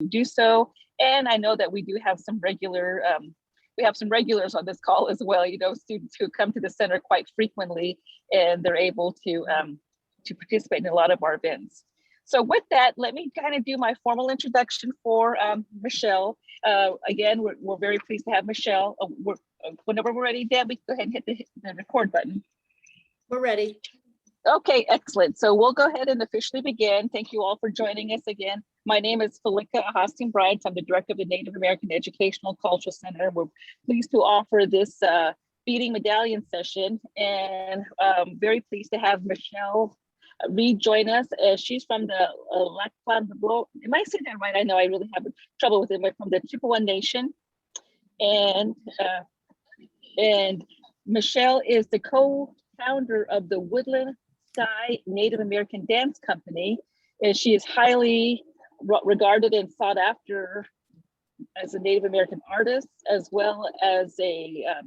do so. And I know that we do have some regulars on this call as well, students who come to the center quite frequently, and they're able to participate in a lot of our events. So with that, let me kind of do my formal introduction for Michelle. Again, we're very pleased to have Michelle. Whenever we're ready, Deb, we can go ahead and hit the record button. We're ready. Okay, excellent. So we'll go ahead and officially begin. Thank you all for joining us again. My name is Replica Elk Teeth. I'm the director of the Native American Educational Cultural Center. We're pleased to offer this Beading Medallion session, and very pleased to have Michelle rejoin us. She's from the Lac du Flambeau. Am I saying that right? I know I really have trouble with it. We're from the Chippewa Nation, and Michelle is the co-founder of the Woodland Native American Dance Company, and she is highly regarded and sought after as a Native American artist, as well as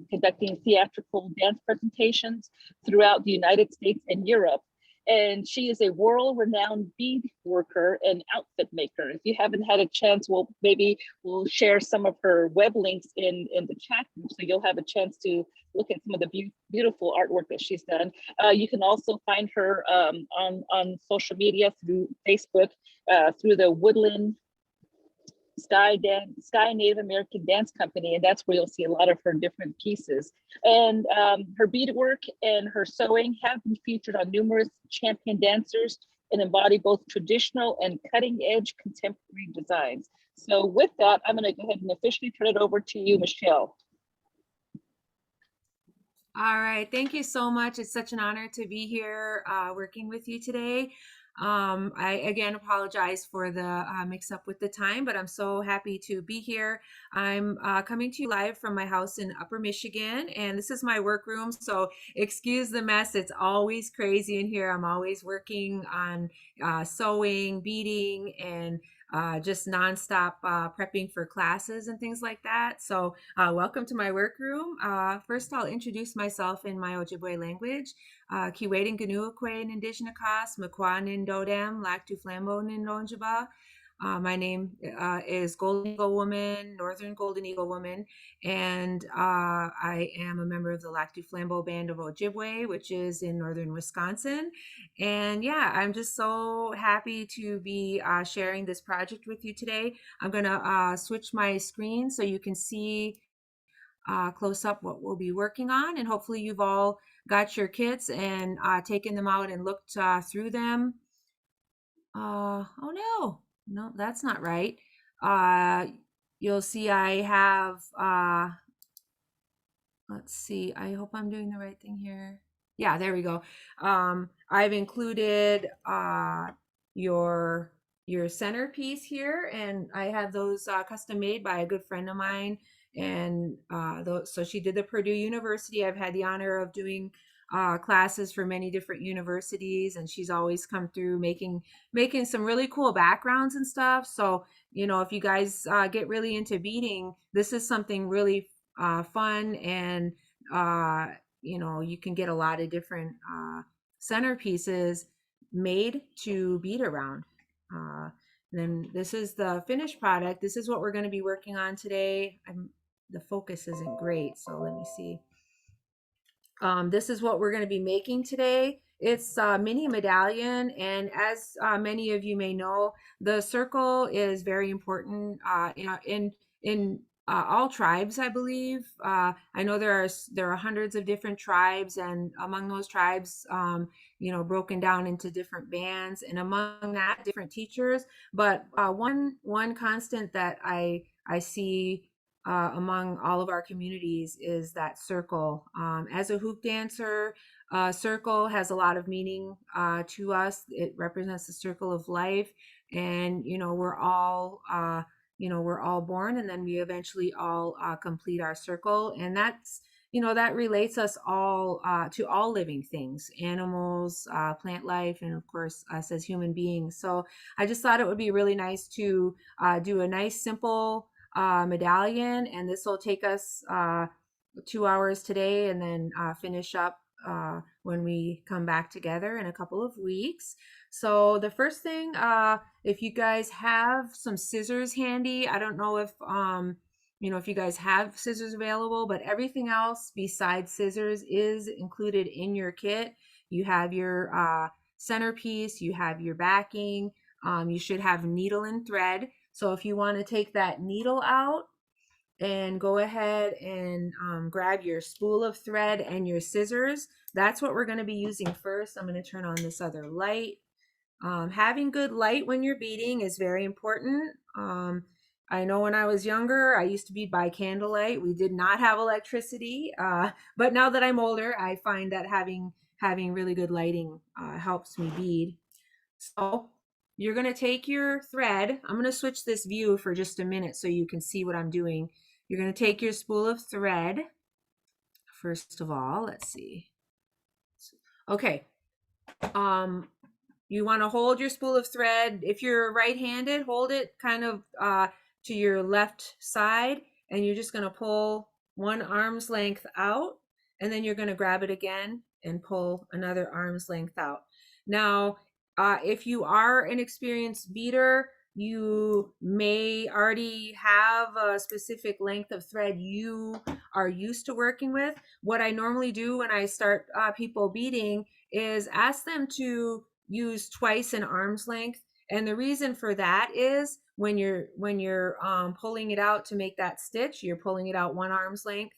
conducting theatrical dance presentations throughout the United States and Europe. And she is a world-renowned bead worker and outfit maker. If you haven't had a chance, we'll share some of her web links in the chat group, so you'll have a chance to look at some of the beautiful artwork that she's done. You can also find her on social media through Facebook, through the Woodland Sky Native American Dance Company, and that's where you'll see a lot of her different pieces. And her beadwork and her sewing have been featured on numerous champion dancers and embody both traditional and cutting-edge contemporary designs. So with that, I'm going to go ahead and officially turn it over to you, Michelle. All right, thank you so much. It's such an honor to be here working with you today. I again apologize for the mix up with the time, but I'm so happy to be here. I'm coming to you live from my house in Upper Michigan, and this is my workroom, so excuse the mess. It's always crazy in here. I'm always working on sewing, beading, and just nonstop prepping for classes and things like that. So welcome to my workroom. First, I'll introduce myself in my Ojibwe language. Kiweden Ganuakwe Nindijnakas, Makwanin Dodem, Lac du Flambeau Nindonjaba. My name is Golden Eagle Woman, Northern Golden Eagle Woman, and I am a member of the Lac du Flambeau Band of Ojibwe, which is in northern Wisconsin. And yeah, I'm just so happy to be sharing this project with you today. I'm going to switch my screen so you can see close up what we'll be working on, and hopefully you've all got your kits and taken them out and looked through them. Oh no, that's not right. You'll see I have, let's see, I hope I'm doing the right thing here. Yeah, there we go. I've included your centerpiece here, and I have those custom made by a good friend of mine. And so she did the Purdue University. I've had the honor of doing classes for many different universities, and she's always come through making some really cool backgrounds and stuff. So, if you guys get really into beading, this is something really fun, and you can get a lot of different centerpieces made to bead around. Then this is the finished product. This is what we're going to be working on today. The focus isn't great, so let me see. This is what we're going to be making today. It's a mini medallion, and as many of you may know, the circle is very important in all tribes, I believe. I know there are hundreds of different tribes, and among those tribes, broken down into different bands, and among that, different teachers. But one constant that I see among all of our communities is that circle. As a hoop dancer, circle has a lot of meaning to us. It represents the circle of life, and we're all born, and then we eventually all complete our circle, and that's that relates us all to all living things, animals, plant life, and of course us as human beings. So I just thought it would be really nice to do a nice simple medallion, and this will take us 2 hours today, and then finish up when we come back together in a couple of weeks. So the first thing, if you guys have some scissors handy, I don't know if if you guys have scissors available, but everything else besides scissors is included in your kit. You have your centerpiece, you have your backing, you should have needle and thread. So if you want to take that needle out and go ahead and grab your spool of thread and your scissors, that's what we're going to be using first. I'm going to turn on this other light. Having good light when you're beading is very important. I know when I was younger, I used to bead by candlelight. We did not have electricity, but now that I'm older, I find that having really good lighting helps me bead. So you're going to take your thread. I'm going to switch this view for just a minute so you can see what I'm doing. You're going to take your spool of thread. First of all, let's see. Okay. You want to hold your spool of thread. If you're right-handed, hold it kind of to your left side, and you're just going to pull one arm's length out, and then you're going to grab it again and pull another arm's length out. Now, if you are an experienced beader, you may already have a specific length of thread you are used to working with. What I normally do when I start people beading is ask them to use twice an arm's length. And the reason for that is when you're pulling it out to make that stitch, you're pulling it out one arm's length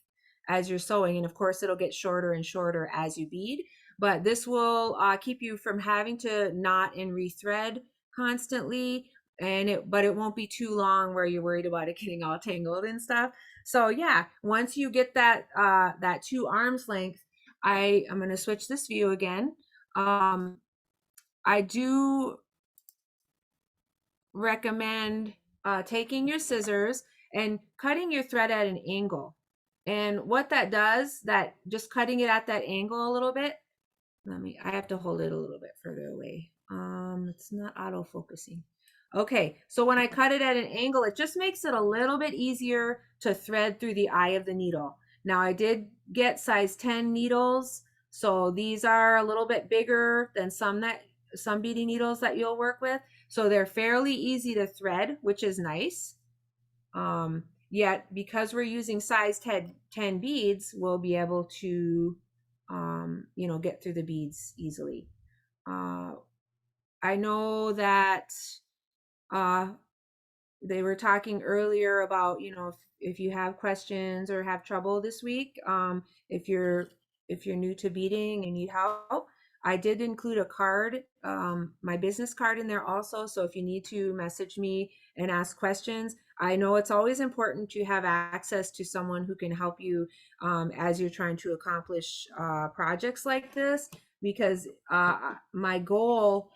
as you're sewing. And of course, it'll get shorter and shorter as you bead. But this will keep you from having to knot and rethread constantly. But it won't be too long where you're worried about it getting all tangled and stuff. So yeah, once you get that that 2 arms length, I'm going to switch this view again. I do recommend taking your scissors and cutting your thread at an angle. And what that does, that just cutting it at that angle a little bit, I have to hold it a little bit further away. It's not auto-focusing. Okay, so when I cut it at an angle, it just makes it a little bit easier to thread through the eye of the needle. Now I did get size 10 needles, so these are a little bit bigger than some beading needles that you'll work with. So they're fairly easy to thread, which is nice. Yet because we're using size 10 beads, we'll be able to get through the beads easily. I know that they were talking earlier about, if you have questions or have trouble this week, if you're new to beading and need help, I did include a card, my business card in there also. So if you need to message me and ask questions, I know it's always important to have access to someone who can help you as you're trying to accomplish projects like this, because my goal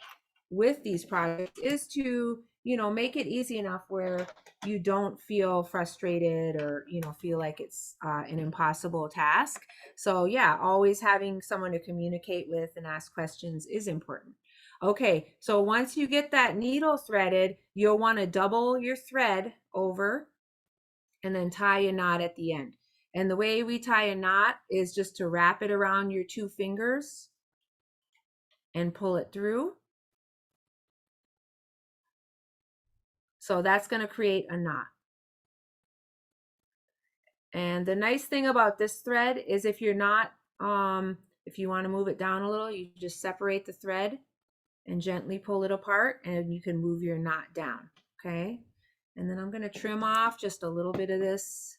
with these projects is to make it easy enough where you don't feel frustrated or feel like it's an impossible task. So yeah, always having someone to communicate with and ask questions is important. Okay, so once you get that needle threaded, you'll want to double your thread over and then tie a knot at the end. And the way we tie a knot is just to wrap it around your 2 fingers and pull it through. So that's going to create a knot. And the nice thing about this thread is if you're not, if you want to move it down a little, you just separate the thread and gently pull it apart and you can move your knot down. Okay. And then I'm going to trim off just a little bit of this.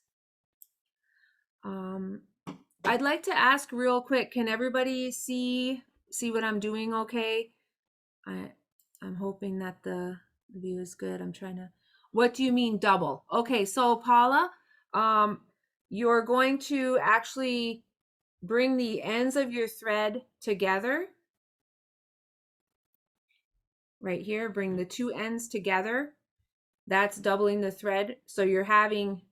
I'd like to ask real quick, can everybody see what I'm doing okay? I'm hoping that the view is good. I'm trying to, what do you mean double? Okay, so Paula, you're going to actually bring the ends of your thread together. Right here, bring the 2 ends together. That's doubling the thread. So you're having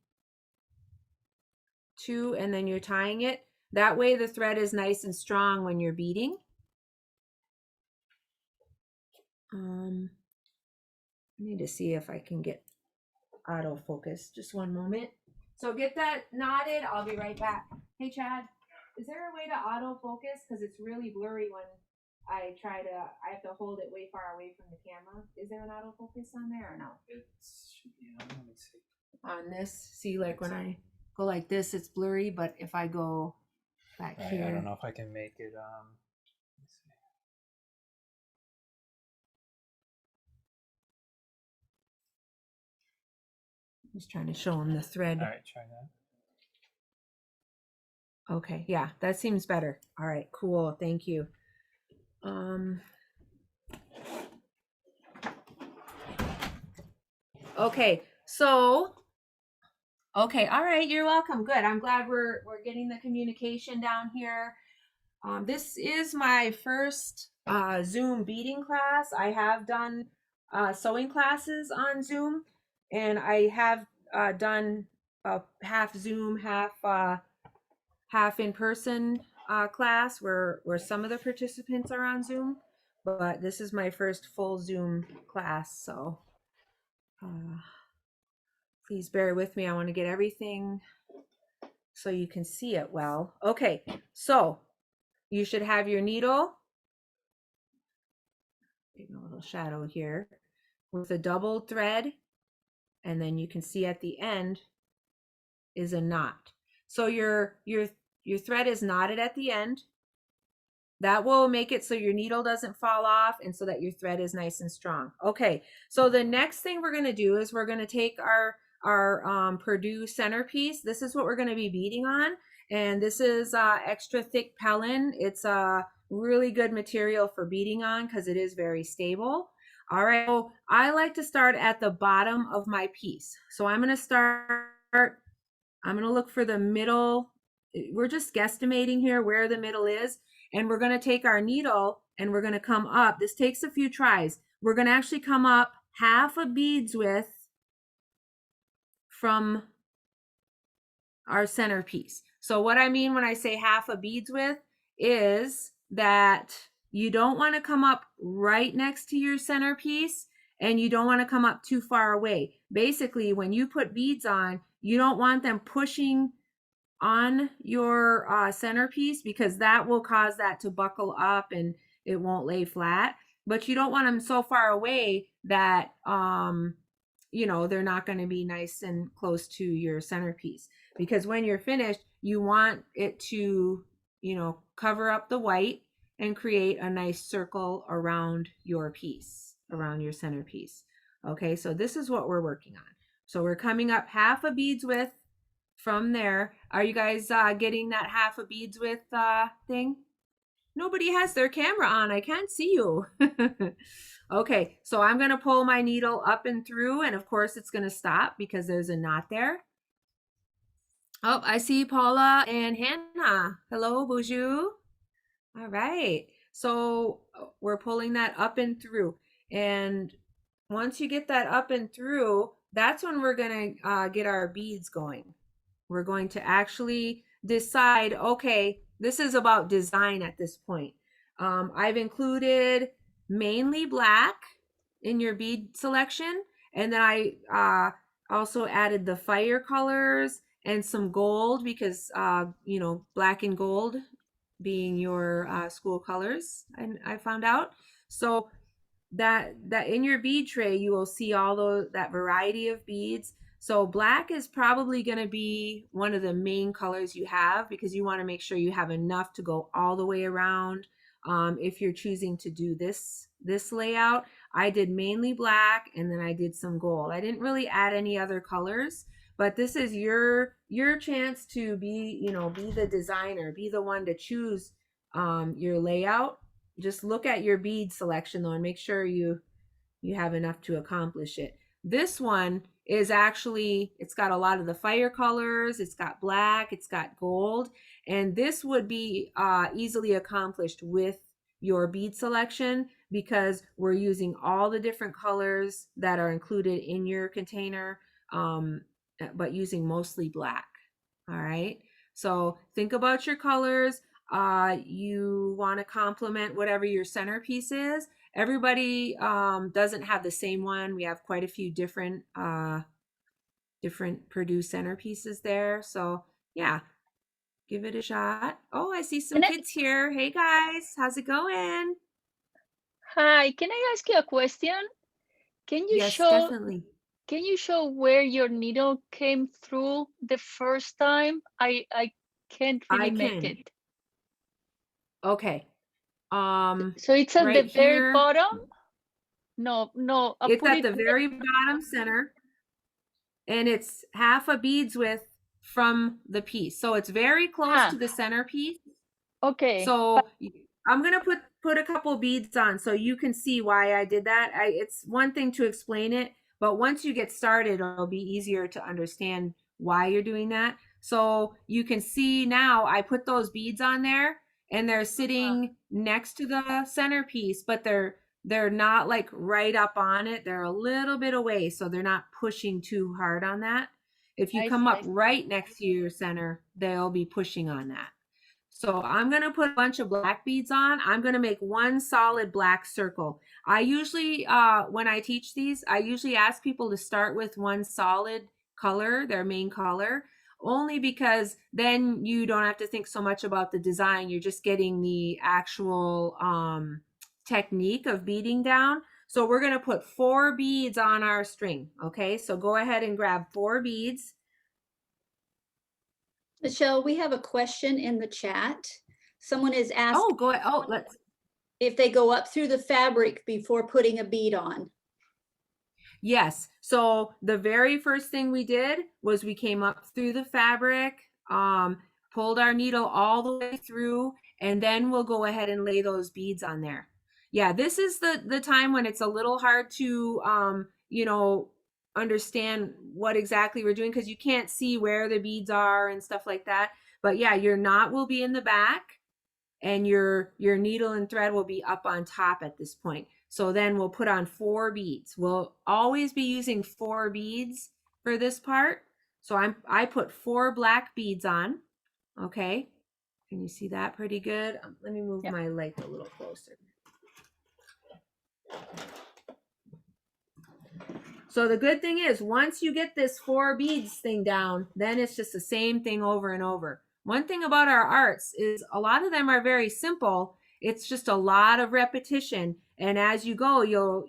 2 and then you're tying it. That way the thread is nice and strong when you're beading. I need to see if I can get autofocus. Just one moment. So get that knotted. I'll be right back. Hey, Chad, is there a way to autofocus? Because it's really blurry when I have to hold it way far away from the camera. Is there an autofocus on there or no? It should be on. Let me see. On this, see, like when I go like this, it's blurry, but if I go back Right, here. I don't know if I can make it. Let's see. Just trying to show them the thread. All right, try that. Okay, yeah, that seems better. All right, cool. Thank you. Okay, so okay, all right, you're welcome. Good. I'm glad we're getting the communication down here. This is my first Zoom beading class. I have done sewing classes on Zoom, and I have done half Zoom, half in person class where some of the participants are on Zoom. But this is my first full Zoom class, so please bear with me. I want to get everything so you can see it well. Okay, so you should have your needle. Give a little shadow here with a double thread, and then you can see at the end is a knot. So your thread is knotted at the end. That will make it so your needle doesn't fall off and so that your thread is nice and strong. Okay, so the next thing we're going to do is we're going to take our Purdue centerpiece. This is what we're going to be beading on, and this is extra thick pellin. It's a really good material for beading on because it is very stable. All right, so I like to start at the bottom of my piece. So I'm going to look for the middle. We're just guesstimating here where the middle is, and we're going to take our needle and we're going to come up. This takes a few tries. We're going to actually come up half a bead's width from our centerpiece. So what I mean when I say half a bead's width is that you don't want to come up right next to your centerpiece, and you don't want to come up too far away. Basically, when you put beads on, you don't want them pushing on your centerpiece, because that will cause that to buckle up and it won't lay flat. But you don't want them so far away that you know, they're not going to be nice and close to your centerpiece, because when you're finished, you want it to, you know, cover up the white and create a nice circle around your piece, around your centerpiece. Okay, so this is what we're working on. So we're coming up half a bead's width from there. Are you guys getting that half a bead's width thing? Nobody has their camera on. I can't see you. Okay, so I'm going to pull my needle up and through, and of course it's going to stop because there's a knot there. Oh, I see Paula and Hannah. Hello, bonjour. All right, so we're pulling that up and through, and once you get that up and through, that's when we're going to get our beads going. We're going to actually decide, okay, this is about design at this point. I've included mainly black in your bead selection, and then I also added the fire colors and some gold, because you know, black and gold being your school colors, I found out. So that in your bead tray you will see all that variety of beads. So black is probably going to be one of the main colors you have, because you want to make sure you have enough to go all the way around. If you're choosing to do this layout, I did mainly black, and then I did some gold. I didn't really add any other colors, but this is your chance to be, you know, be the designer, be the one to choose your layout. Just look at your bead selection though, and make sure you have enough to accomplish it. This one is actually, it's got a lot of the fire colors, it's got black, it's got gold, and this would be easily accomplished with your bead selection, because we're using all the different colors that are included in your container, but using mostly black. All right, so think about your colors. You want to complement whatever your centerpiece is. Everybody doesn't have the same one. We have quite a few different Purdue centerpieces there. So yeah, give it a shot. Oh, I see some kids here. Hey guys, how's it going? Hi, can I ask you a question? Can you Yes, show definitely. can you show where your needle came through the first time? I can't I really make can. it. Okay. So it's at Right the very here, bottom? No, no, I'll it's put at it. the very bottom center, and it's half a bead's width from the piece. So it's very close to Ah, the centerpiece. okay. So I'm gonna put a couple beads on so you can see why I did that. It's one thing to explain it, but once you get started, it'll be easier to understand why you're doing that. So you can see now I put those beads on there and they're sitting next to the centerpiece, but they're not like right up on it. They're a little bit away, so they're not pushing too hard on that. If you I come see, up I see. right next to your center, they'll be pushing on that. So I'm going to put a bunch of black beads on. I'm going to make one solid black circle. I usually, when I teach these, I usually ask people to start with one solid color, their main color, only because then you don't have to think so much about the design. You're just getting the actual technique of beading down. So we're going to put 4 beads on our string. Okay, so go ahead and grab 4 beads. Michelle, we have a question in the chat. Someone is asking Oh, go ahead. Oh, let's. if they go up through the fabric before putting a bead on. Yes. So the very first thing we did was we came up through the fabric, pulled our needle all the way through, and then we'll go ahead and lay those beads on there. Yeah, this is the time when it's a little hard to understand what exactly we're doing because you can't see where the beads are and stuff like that. But yeah, your knot will be in the back and your needle and thread will be up on top at this point. So then we'll put on 4 beads. We'll always be using 4 beads for this part. So I put 4 black beads on. Okay. Can you see that pretty good? Let me move my light a little closer. So the good thing is once you get this 4 beads thing down, then it's just the same thing over and over. One thing about our arts is a lot of them are very simple. It's just a lot of repetition, and as you go, you'll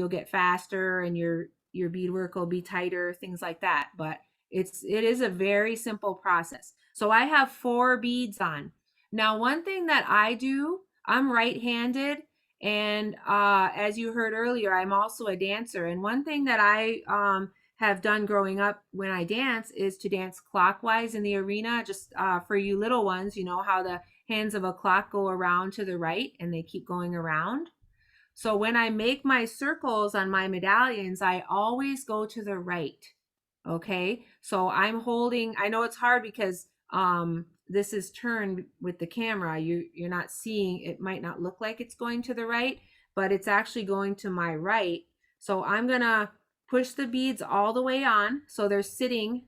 get faster, and your beadwork will be tighter, things like that. But it is a very simple process. So I have 4 beads on. Now, one thing that I do, I'm right-handed, and as you heard earlier, I'm also a dancer. And one thing that I have done growing up when I dance is to dance clockwise in the arena. Just for you little ones, you know how the hands of a clock go around to the right and they keep going around. So when I make my circles on my medallions, I always go to the right. Okay, so I'm holding, I know it's hard because this is turned with the camera. You're not seeing, it might not look like it's going to the right, but it's actually going to my right. So I'm gonna push the beads all the way on so they're sitting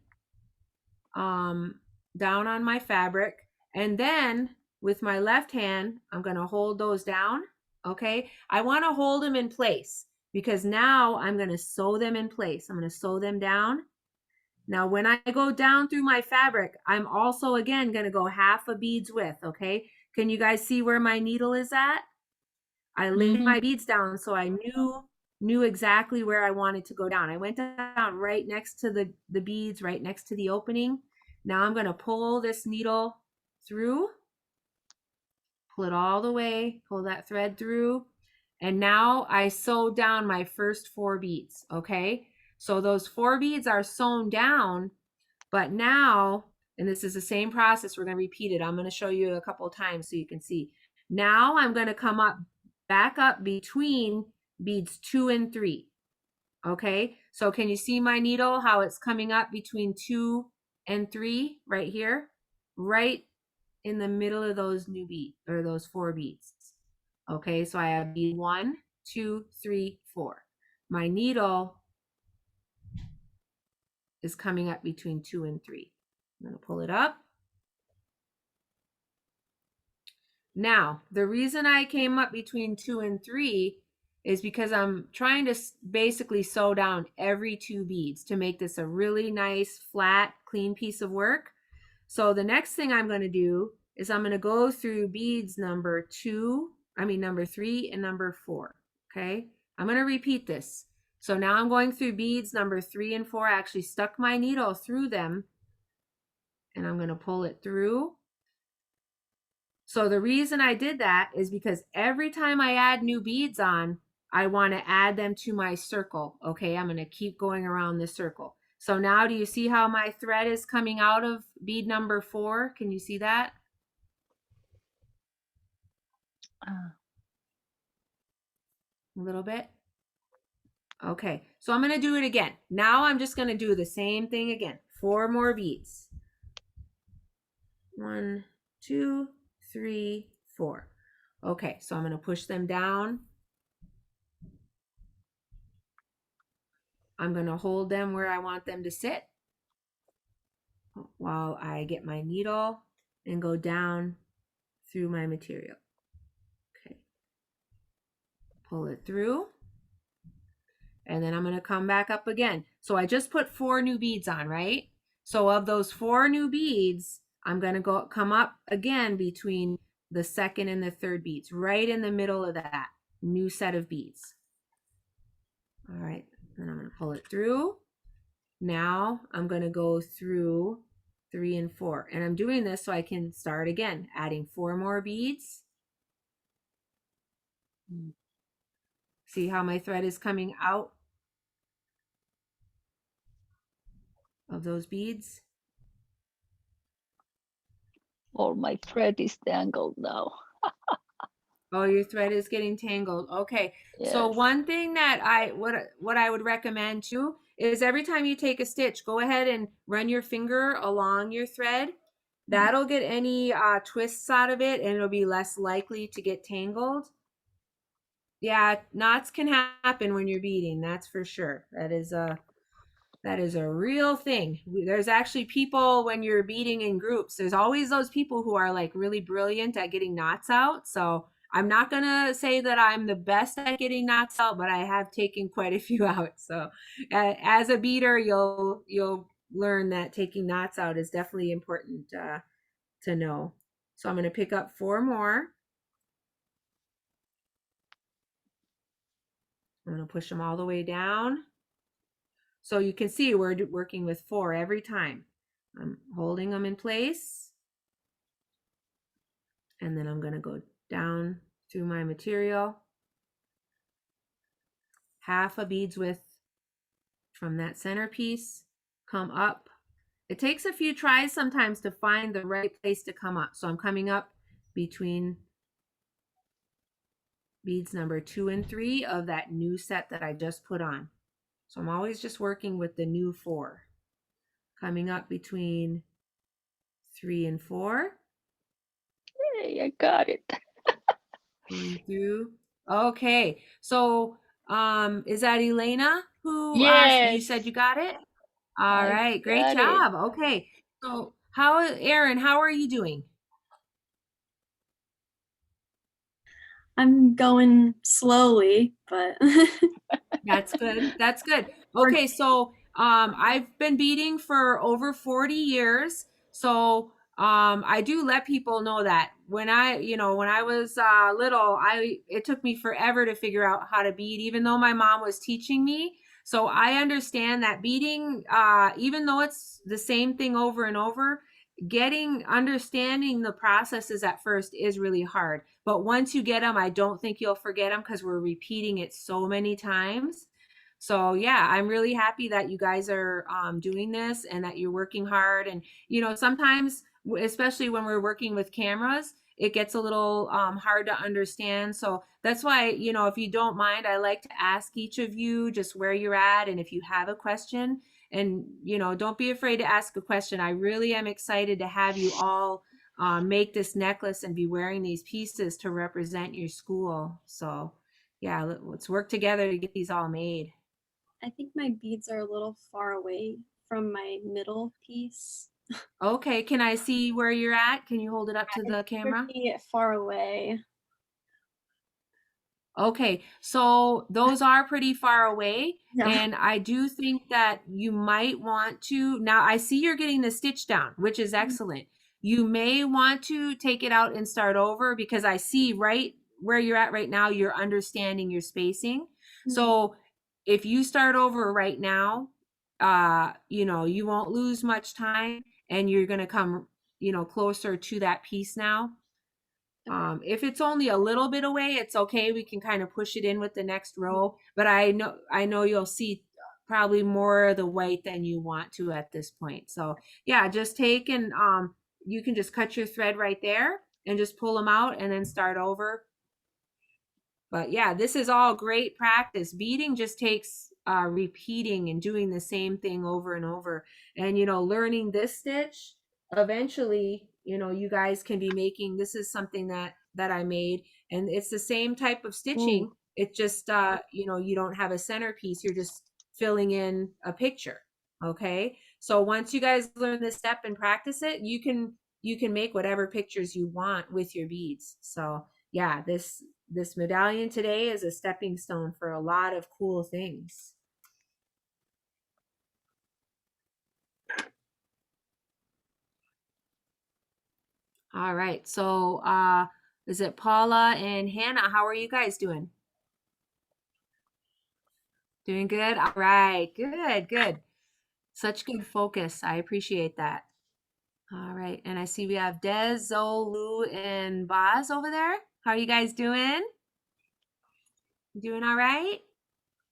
down on my fabric, and then with my left hand I'm gonna hold those down. Okay, I want to hold them in place because now I'm gonna sew them in place. I'm gonna sew them down. Now, when I go down through my fabric, I'm also, again, going to go half a bead's width, okay? Can you guys see where my needle is at? I laid my beads down so I knew exactly where I wanted to go down. I went down right next to the beads, right next to the opening. Now I'm going to pull this needle through, pull it all the way, pull that thread through, and now I sew down my first 4 beads, okay? So those 4 beads are sewn down, but now, and this is the same process, we're going to repeat it. I'm going to show you a couple of times so you can see. Now I'm going to come up, back up between beads 2 and 3. Okay, so can you see my needle, how it's coming up between 2 and 3 right here? Right in the middle of those new beads, or those 4 beads. Okay, so I have bead 1, 2, 3, 4. My needle is coming up between 2 and 3. I'm going to pull it up. Now, the reason I came up between 2 and 3 is because I'm trying to basically sew down every 2 beads to make this a really nice, flat, clean piece of work. So the next thing I'm going to do is I'm going to go through beads number number 3 and number 4. Okay, I'm going to repeat this. So now I'm going through beads number 3 and 4. I actually stuck my needle through them and I'm going to pull it through. So the reason I did that is because every time I add new beads on, I want to add them to my circle. Okay, I'm going to keep going around the circle. So now do you see how my thread is coming out of bead number 4? Can you see that? A little bit. Okay, so I'm going to do it again. Now I'm just going to do the same thing again. 4 more beads. 1, 2, 3, 4. Okay, so I'm going to push them down. I'm going to hold them where I want them to sit while I get my needle and go down through my material. Okay, pull it through. And then I'm going to come back up again. So I just put 4 new beads on, right? So of those 4 new beads, I'm going to come up again between the second and the third beads, right in the middle of that new set of beads. All right, then I'm going to pull it through. Now I'm going to go through 3 and 4. And I'm doing this so I can start again, adding 4 more beads. See how my thread is coming out of those beads? Or my thread is tangled now. Oh, your thread is getting tangled. Okay. So Yes. one thing that what I would recommend too is every time you take a stitch, go ahead and run your finger along your thread. That'll get any twists out of it and it'll be less likely to get tangled. Yeah, knots can happen when you're beading, that's for sure. That is a real thing. There's actually people when you're beading in groups, there's always those people who are like really brilliant at getting knots out. So I'm not going to say that I'm the best at getting knots out, but I have taken quite a few out. So as a beader, you'll learn that taking knots out is definitely important to know. So I'm going to pick up 4 more. I'm going to push them all the way down. So you can see we're working with 4 every time. I'm holding them in place. And then I'm going to go down through my material. Half a bead's width from that centerpiece. Come up. It takes a few tries sometimes to find the right place to come up. So I'm coming up between beads number 2 and 3 of that new set that I just put on. So I'm always just working with the new 4. Coming up between 3 and 4. Hey, I got it. Going through. Okay. So is that Elena who you Yes. said you got it? All I right. Great got it. job. Okay. So Erin, how are you doing? I'm going slowly, but That's good. That's good. Okay, so I've been beading for over 40 years. So I do let people know that when I was little, it took me forever to figure out how to bead, even though my mom was teaching me. So I understand that beading, even though it's the same thing over and over, understanding the processes at first is really hard. But once you get them, I don't think you'll forget them because we're repeating it so many times. So yeah, I'm really happy that you guys are doing this and that you're working hard. And sometimes, especially when we're working with cameras, it gets a little hard to understand. So that's why, if you don't mind, I like to ask each of you just where you're at and if you have a question. And don't be afraid to ask a question. I really am excited to have you all make this necklace and be wearing these pieces to represent your school. So yeah, let's work together to get these all made. I think my beads are a little far away from my middle piece. Okay, can I see where you're at? Can you hold it up to the camera? Pretty far away. Okay, so those are pretty far away. Yeah. And I do think that you might want to, now I see you're getting the stitch down, which is excellent. You may want to take it out and start over because I see right where you're at right now, you're understanding your spacing. So if you start over right now, you know, you won't lose much time and you're going to come, you know, closer to that piece now. If it's only a little bit away, it's okay. We can kind of push it in with the next row, but I know you'll see probably more of the white than you want to at this point. So yeah, just take and you can just cut your thread right there and just pull them out and then start over. But yeah, this is all great practice. Beading just takes repeating and doing the same thing over and over. And, you know, learning this stitch, eventually, you know, you guys can be making, this is something that I made, and it's the same type of stitching. Ooh. It just, you know, you don't have a centerpiece. You're just filling in a picture. Okay. So once you guys learn this step and practice it, you can make whatever pictures you want with your beads. So yeah, this medallion today is a stepping stone for a lot of cool things. All right, so is it Paula and Hannah? How are you guys doing? Doing good? All right, good. Such good focus. I appreciate that. All right, and I see we have Des, Zoe, Lou, and Boz over there. How are you guys doing? Doing all right?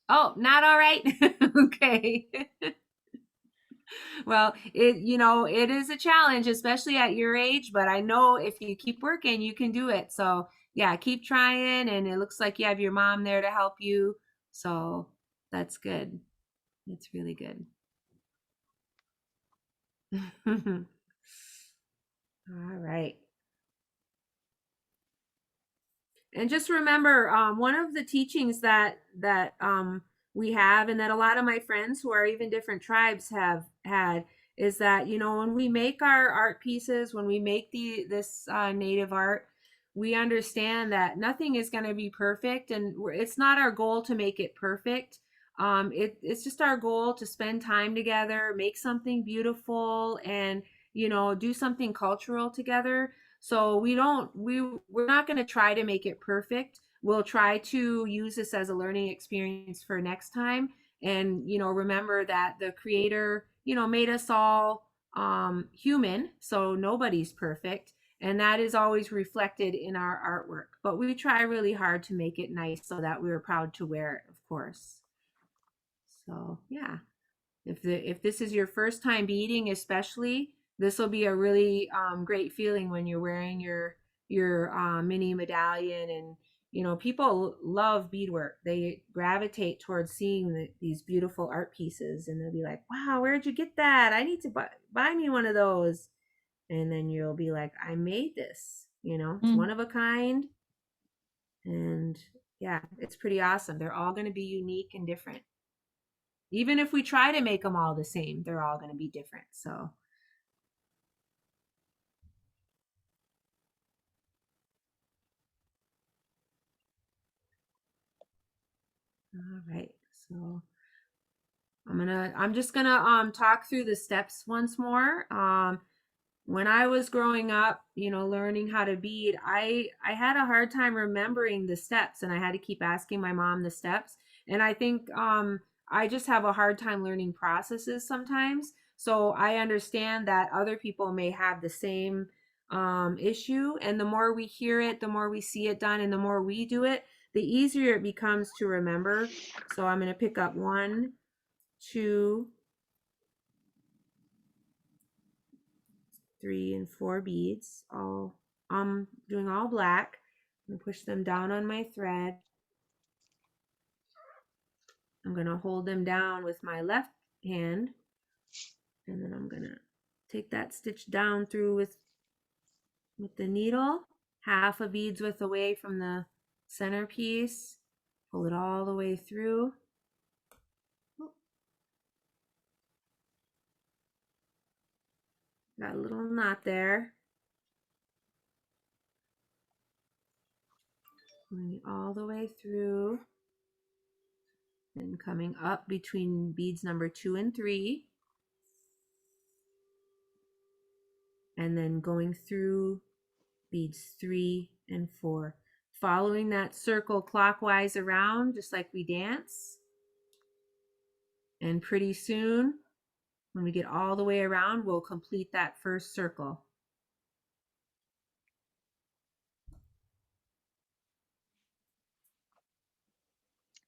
Oh, not all right? Okay. Well, it is a challenge, especially at your age, but I know if you keep working, you can do it. So yeah, keep trying. And it looks like you have your mom there to help you. So that's good. That's really good. All right. And just remember, one of the teachings that we have, and that a lot of my friends who are even different tribes have had, is that, you know, when we make our art pieces, when we make this native art, we understand that nothing is going to be perfect, and it's not our goal to make it perfect. It's just our goal to spend time together, make something beautiful, and, you know, do something cultural together. So we're not going to try to make it perfect. We'll try to use this as a learning experience for next time. And, you know, remember that the creator, you know, made us all human. So nobody's perfect. And that is always reflected in our artwork. But we try really hard to make it nice so that we were proud to wear it, of course. So yeah, if this is your first time beading, especially, this will be a really great feeling when you're wearing your mini medallion. And you know, people love beadwork. They gravitate towards seeing these beautiful art pieces, and they'll be like, wow, where'd you get that? I need to buy me one of those. And then you'll be like, I made this, you know, it's one of a kind. And yeah, it's pretty awesome. They're all going to be unique and different. Even if we try to make them all the same, they're all going to be different. So all right, so I'm just gonna talk through the steps once more. When I was growing up, you know, learning how to bead, I had a hard time remembering the steps, and I had to keep asking my mom the steps. And I think I just have a hard time learning processes sometimes. So I understand that other people may have the same issue, and the more we hear it, the more we see it done, and the more we do it, the easier it becomes to remember. So I'm going to pick up 1, 2, 3, and 4 beads. I'm doing all black. I'm going to push them down on my thread. I'm going to hold them down with my left hand, and then I'm going to take that stitch down through with the needle, half a bead's width away from the centerpiece. Pull it all the way through. Got a little knot there. Going all the way through. And coming up between beads number 2 and 3. And then going through beads 3 and 4. following that circle clockwise around, just like we dance. And pretty soon, when we get all the way around, we'll complete that first circle.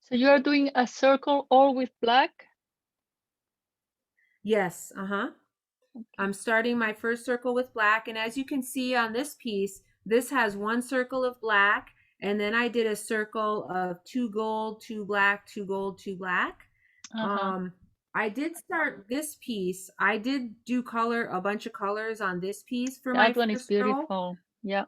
So you are doing a circle all with black? Yes, uh-huh. I'm starting my first circle with black, and as you can see on this piece, this has one circle of black, and then I did a circle of 2 gold, 2 black, 2 gold, 2 black. I did start this piece. I did do a bunch of colors on this piece for my That one is first row. beautiful. Yeah.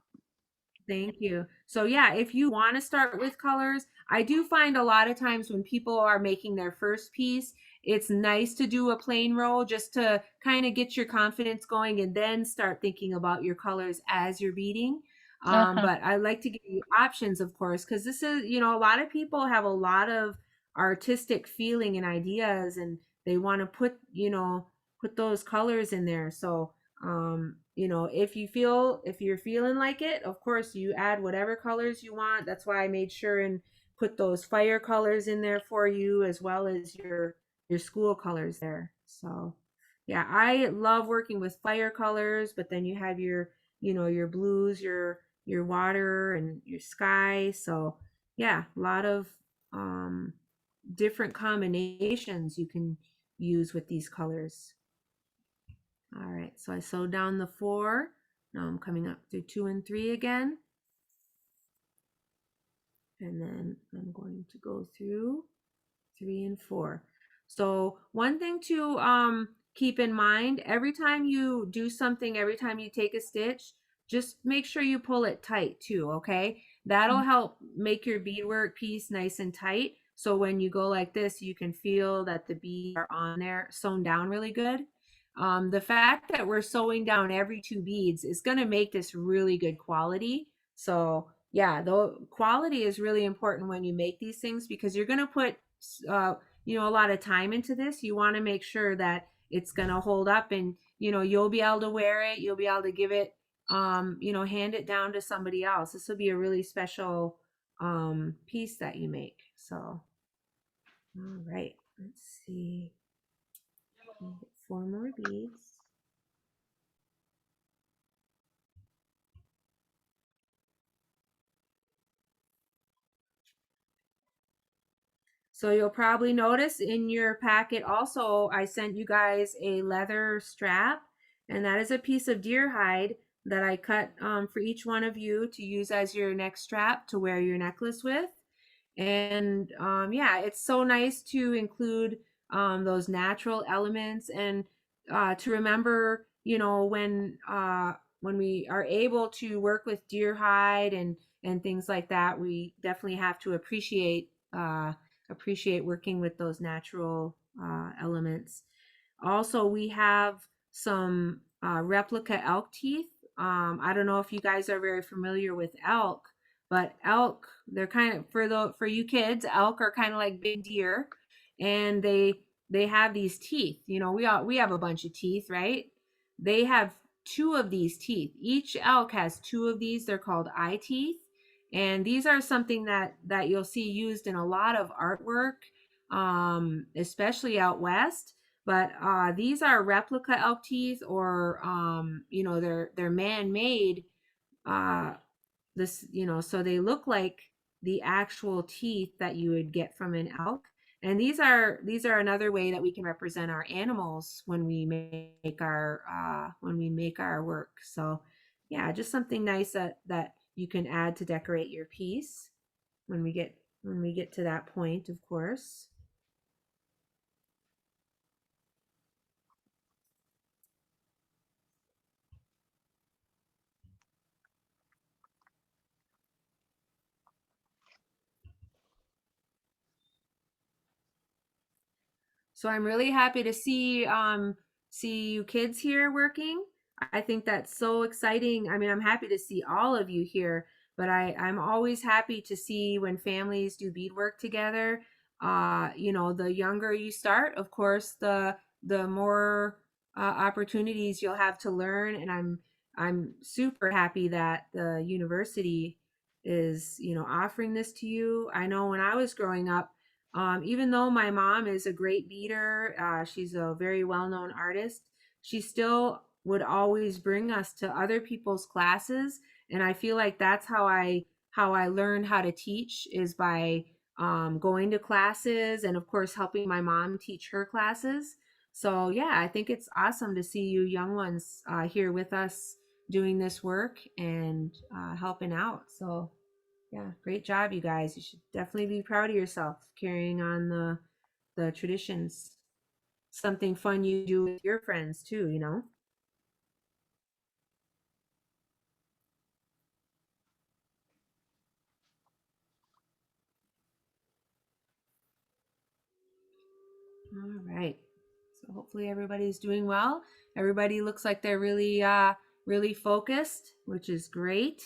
Thank you. So yeah, if you want to start with colors, I do find a lot of times when people are making their first piece, it's nice to do a plain row just to kind of get your confidence going and then start thinking about your colors as you're beading. But I like to give you options, of course, because this is, you know, a lot of people have a lot of artistic feeling and ideas, and they want to put, you know, put those colors in there. So you know, if you're feeling like it, of course you add whatever colors you want. That's why I made sure and put those fire colors in there for you, as well as your school colors there. So yeah, I love working with fire colors, but then you have your, you know, your blues, your water and your sky. So yeah, a lot of different combinations you can use with these colors. All right, so I sewed down the 4. Now I'm coming up to 2 and 3 again. And then I'm going to go through 3 and 4. So one thing to keep in mind, every time you do something, every time you take a stitch, just make sure you pull it tight too, okay? That'll help make your beadwork piece nice and tight. So when you go like this, you can feel that the beads are on there, sewn down really good. The fact that we're sewing down every 2 beads is going to make this really good quality. So yeah, the quality is really important when you make these things, because you're going to put you know, a lot of time into this. You want to make sure that it's going to hold up, and you know, you'll be able to wear it, you'll be able to give it you know, hand it down to somebody else. This will be a really special piece that you make. So all right, let's see. I'll get 4 more beads. So you'll probably notice in your packet also, I sent you guys a leather strap, and that is a piece of deer hide that I cut for each one of you to use as your neck strap to wear your necklace with. And yeah, it's so nice to include those natural elements, and to remember, you know, when we are able to work with deer hide and things like that, we definitely have to appreciate working with those natural elements. Also, we have some replica elk teeth. I don't know if you guys are very familiar with elk, but elk, they're kind of, for you kids, elk are kind of like big deer, and they have these teeth. You know, we have a bunch of teeth, right? They have 2 of these teeth. Each elk has 2 of these. They're called eye teeth. And these are something that you'll see used in a lot of artwork, especially out west. But these are replica elk teeth, or you know, they're man-made. You know, so they look like the actual teeth that you would get from an elk. And these are another way that we can represent our animals when we make our work. So yeah, just something nice that you can add to decorate your piece when we get to that point, of course. So I'm really happy to see you kids here working. I think that's so exciting. I mean, I'm happy to see all of you here, but I'm always happy to see when families do beadwork together. You know, the younger you start, of course, the more opportunities you'll have to learn. And I'm super happy that the university you know, offering this to you. I know when I was growing up, even though my mom is a great beader, she's a very well-known artist, she still would always bring us to other people's classes. And I feel like that's how I learned how to teach, is by going to classes, and of course helping my mom teach her classes. So yeah, I think it's awesome to see you young ones here with us doing this work and helping out. So yeah, great job, you guys. You should definitely be proud of yourself carrying on the traditions. Something fun you do with your friends too, you know. All right. So hopefully everybody's doing well. Everybody looks like they're really focused, which is great.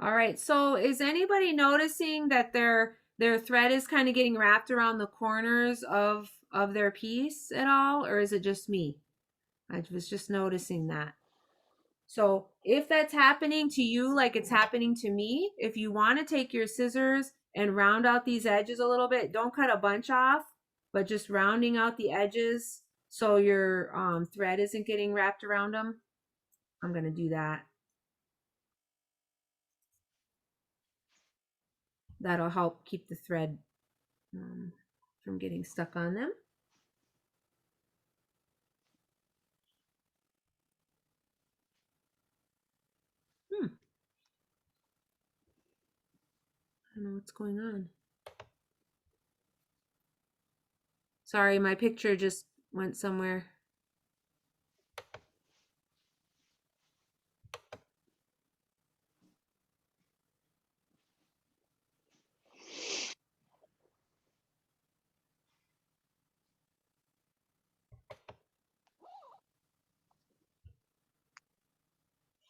All right. So is anybody noticing that their thread is kind of getting wrapped around the corners of their piece at all, or is it just me? I was just noticing that. So if that's happening to you like it's happening to me, if you want to take your scissors and round out these edges a little bit, don't cut a bunch off, but just rounding out the edges so your thread isn't getting wrapped around them. I'm going to do that. That'll help keep the thread from getting stuck on them. I don't know what's going on. Sorry, my picture just went somewhere.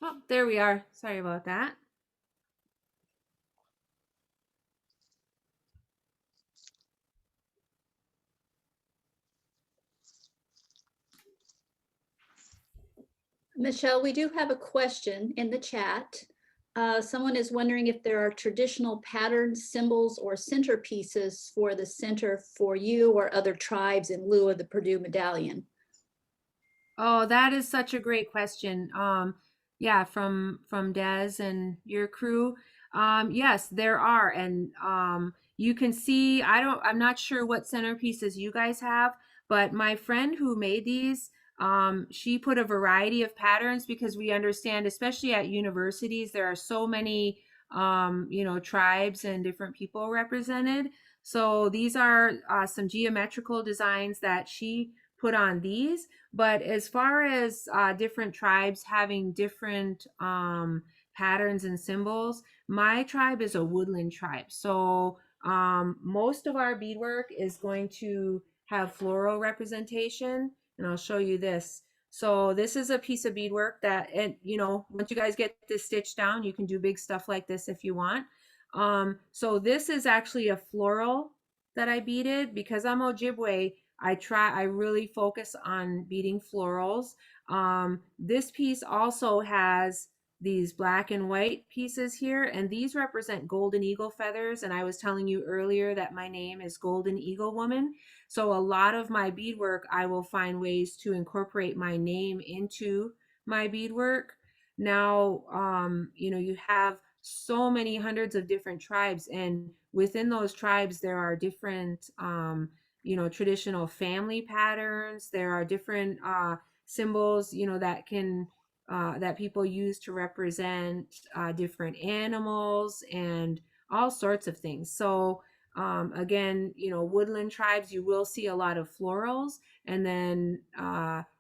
Oh, there we are. Sorry about that. Michelle, we do have a question in the chat. Someone is wondering if there are traditional patterns, symbols, or centerpieces for the center for you or other tribes in lieu of the Purdue medallion. Oh, that is such a great question. Yeah, from Des and your crew. Yes, there are, and you can see. I'm not sure what centerpieces you guys have, but my friend who made these, she put a variety of patterns, because we understand, especially at universities, there are so many, you know, tribes and different people represented. So these are some geometrical designs that she put on these. But as far as different tribes having different patterns and symbols, my tribe is a woodland tribe. So most of our beadwork is going to have floral representation, and I'll show you this. So this is a piece of beadwork that, and you know, once you guys get this stitched down, you can do big stuff like this if you want. So this is actually a floral that I beaded. Because I'm Ojibwe, I really focus on beading florals. This piece also has these black and white pieces here, and these represent golden eagle feathers. And I was telling you earlier that my name is Golden Eagle Woman. So a lot of my beadwork, I will find ways to incorporate my name into my beadwork. Now, you know, you have so many hundreds of different tribes, and within those tribes, there are different, you know, traditional family patterns. There are different symbols, you know, that can that people use to represent different animals and all sorts of things. So again, you know, woodland tribes, you will see a lot of florals, and then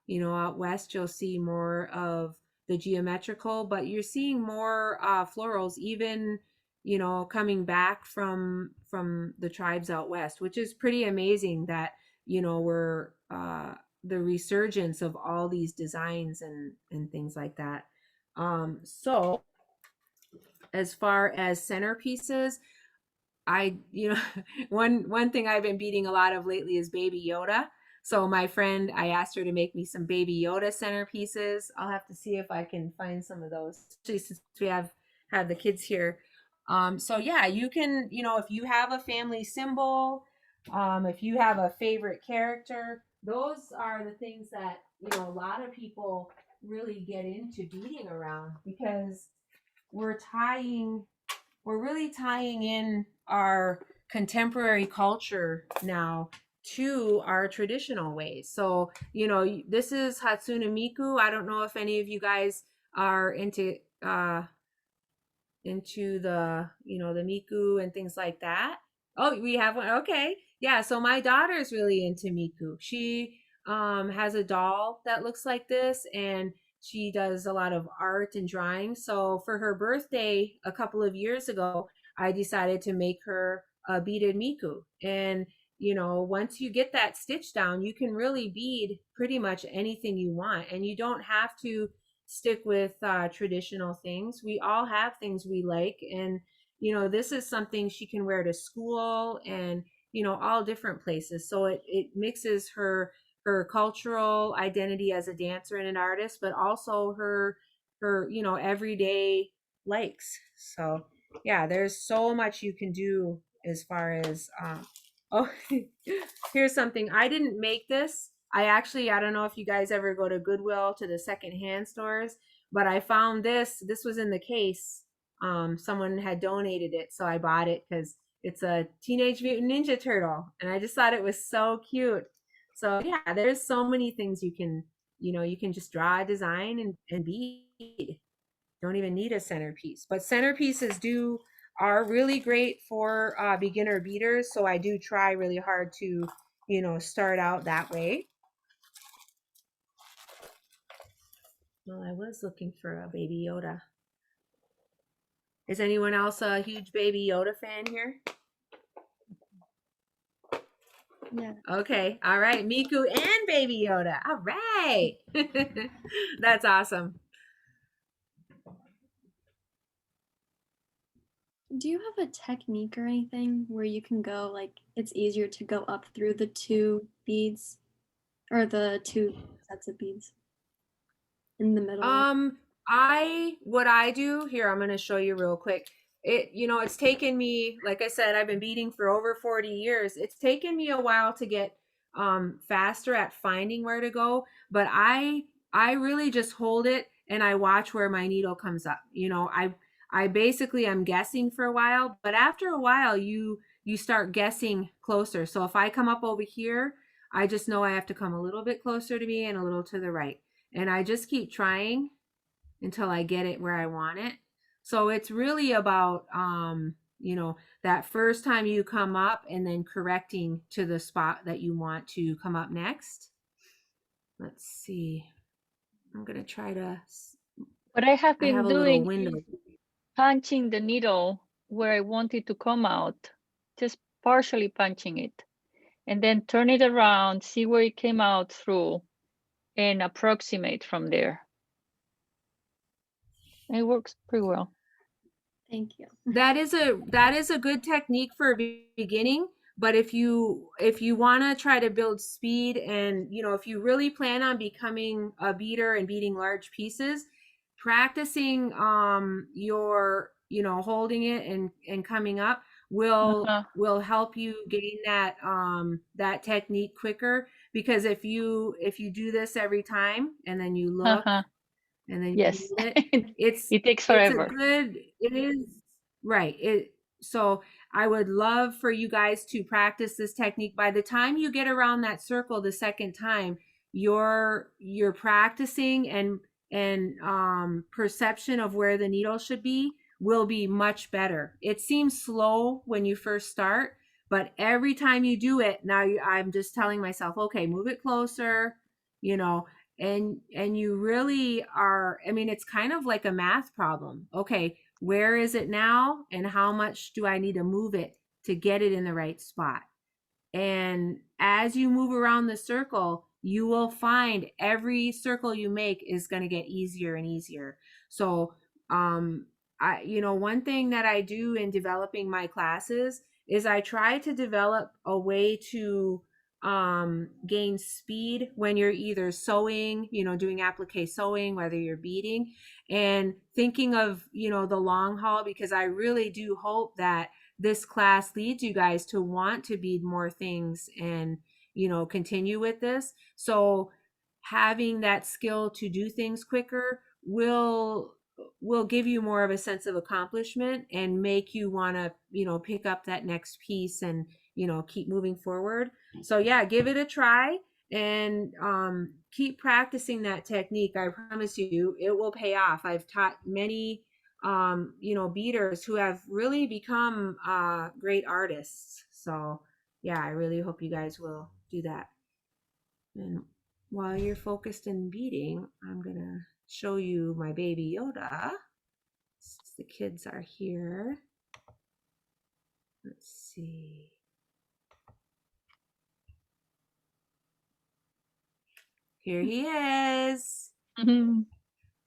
you know, out west you'll see more of the geometrical, but you're seeing more florals, even, you know, coming back from the tribes out west, which is pretty amazing that, you know, we're the resurgence of all these designs and things like that. So as far as centerpieces, you know, one thing I've been beating a lot of lately is Baby Yoda. So my friend, I asked her to make me some Baby Yoda centerpieces. I'll have to see if I can find some of those, especially since we have the kids here. So yeah, you can, you know, if you have a family symbol, if you have a favorite character, those are the things that, you know, a lot of people really get into beading around, because we're really tying in our contemporary culture now to our traditional ways. So, you know, this is Hatsune Miku. I don't know if any of you guys are into the, you know, the Miku and things like that. Oh, we have one. Okay. Yeah, so my daughter's really into Miku. She has a doll that looks like this, and she does a lot of art and drawing. So for her birthday a couple of years ago, I decided to make her a beaded Miku. And you know, once you get that stitch down, you can really bead pretty much anything you want, and you don't have to stick with traditional things. We all have things we like, and you know, this is something she can wear to school and, you know, all different places. So it mixes her cultural identity as a dancer and an artist, but also her you know, everyday likes. So yeah, there's so much you can do as far as oh, here's something. I didn't make this. I don't know if you guys ever go to Goodwill, to the secondhand stores, but I found this. This was in the case. Someone had donated it, so I bought it because it's a Teenage Mutant Ninja Turtle, and I just thought it was so cute. So yeah, there's so many things you can, you know, you can just draw a design and bead. Don't even need a centerpiece, but centerpieces are really great for beginner beaders. So I do try really hard to, you know, start out that way. Well, I was looking for a Baby Yoda. Is anyone else a huge Baby Yoda fan here? Yeah. Okay. All right. Miku and Baby Yoda. All right. That's awesome. Do you have a technique or anything where you can go, like, it's easier to go up through the two beads, or the two sets of beads in the middle? What I do here, I'm going to show you real quick. You know, it's taken me, like I said, I've been beading for over 40 years. It's taken me a while to get faster at finding where to go, but I really just hold it and I watch where my needle comes up. You know, I basically, I'm guessing for a while, but after a while you start guessing closer. So if I come up over here, I just know I have to come a little bit closer to me and a little to the right. And I just keep trying until I get it where I want it. So it's really about, you know, that first time you come up and then correcting to the spot that you want to come up next. Let's see. I'm going to try to. What I have been a little doing window. is punching the needle where I want it to come out, just partially punching it, and then turn it around, see where it came out through, and approximate from there. It works pretty well. Thank you. That is a good technique for beginning, but if you want to try to build speed, and you know, if you really plan on becoming a beater and beating large pieces, practicing your, you know, holding it and coming up will help you gain that that technique quicker, because if you do this every time and then you look and then yes, you use it, it takes forever. It is right. So I would love for you guys to practice this technique. By the time you get around that circle the second time, your practicing and perception of where the needle should be will be much better. It seems slow when you first start, but every time you do it, now I'm just telling myself, okay, move it closer, you know, and you really are, I mean, it's kind of like a math problem. Okay, where is it now and how much do I need to move it to get it in the right spot? And as you move around the circle, you will find every circle you make is going to get easier and easier. So, one thing that I do in developing my classes is I try to develop a way to gain speed when you're either sewing, doing applique sewing, whether you're beading, and thinking of, the long haul, because I really do hope that this class leads you guys to want to bead more things and, continue with this. So having that skill to do things quicker will give you more of a sense of accomplishment and make you want to, pick up that next piece and, keep moving forward. So yeah, give it a try and keep practicing that technique. I promise you, it will pay off. I've taught many beaders who have really become great artists. So yeah, I really hope you guys will do that. And while you're focused in beading, I'm gonna show you my baby Yoda. Since the kids are here. Let's see. Here he is.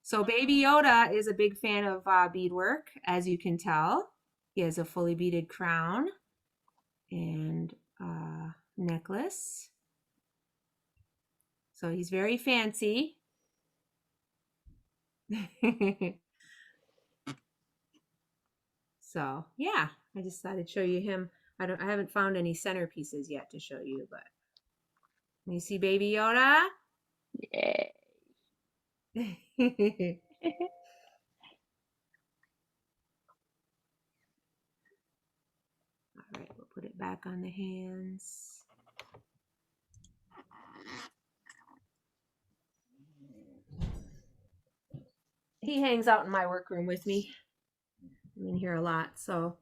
So baby Yoda is a big fan of beadwork, as you can tell. He has a fully beaded crown and necklace. So he's very fancy. So yeah, I just thought I'd show you him. I haven't found any centerpieces yet to show you, but you see baby Yoda? Yeah. All right, we'll put it back on the hands. He hangs out in my workroom with me. I'm in here a lot, so.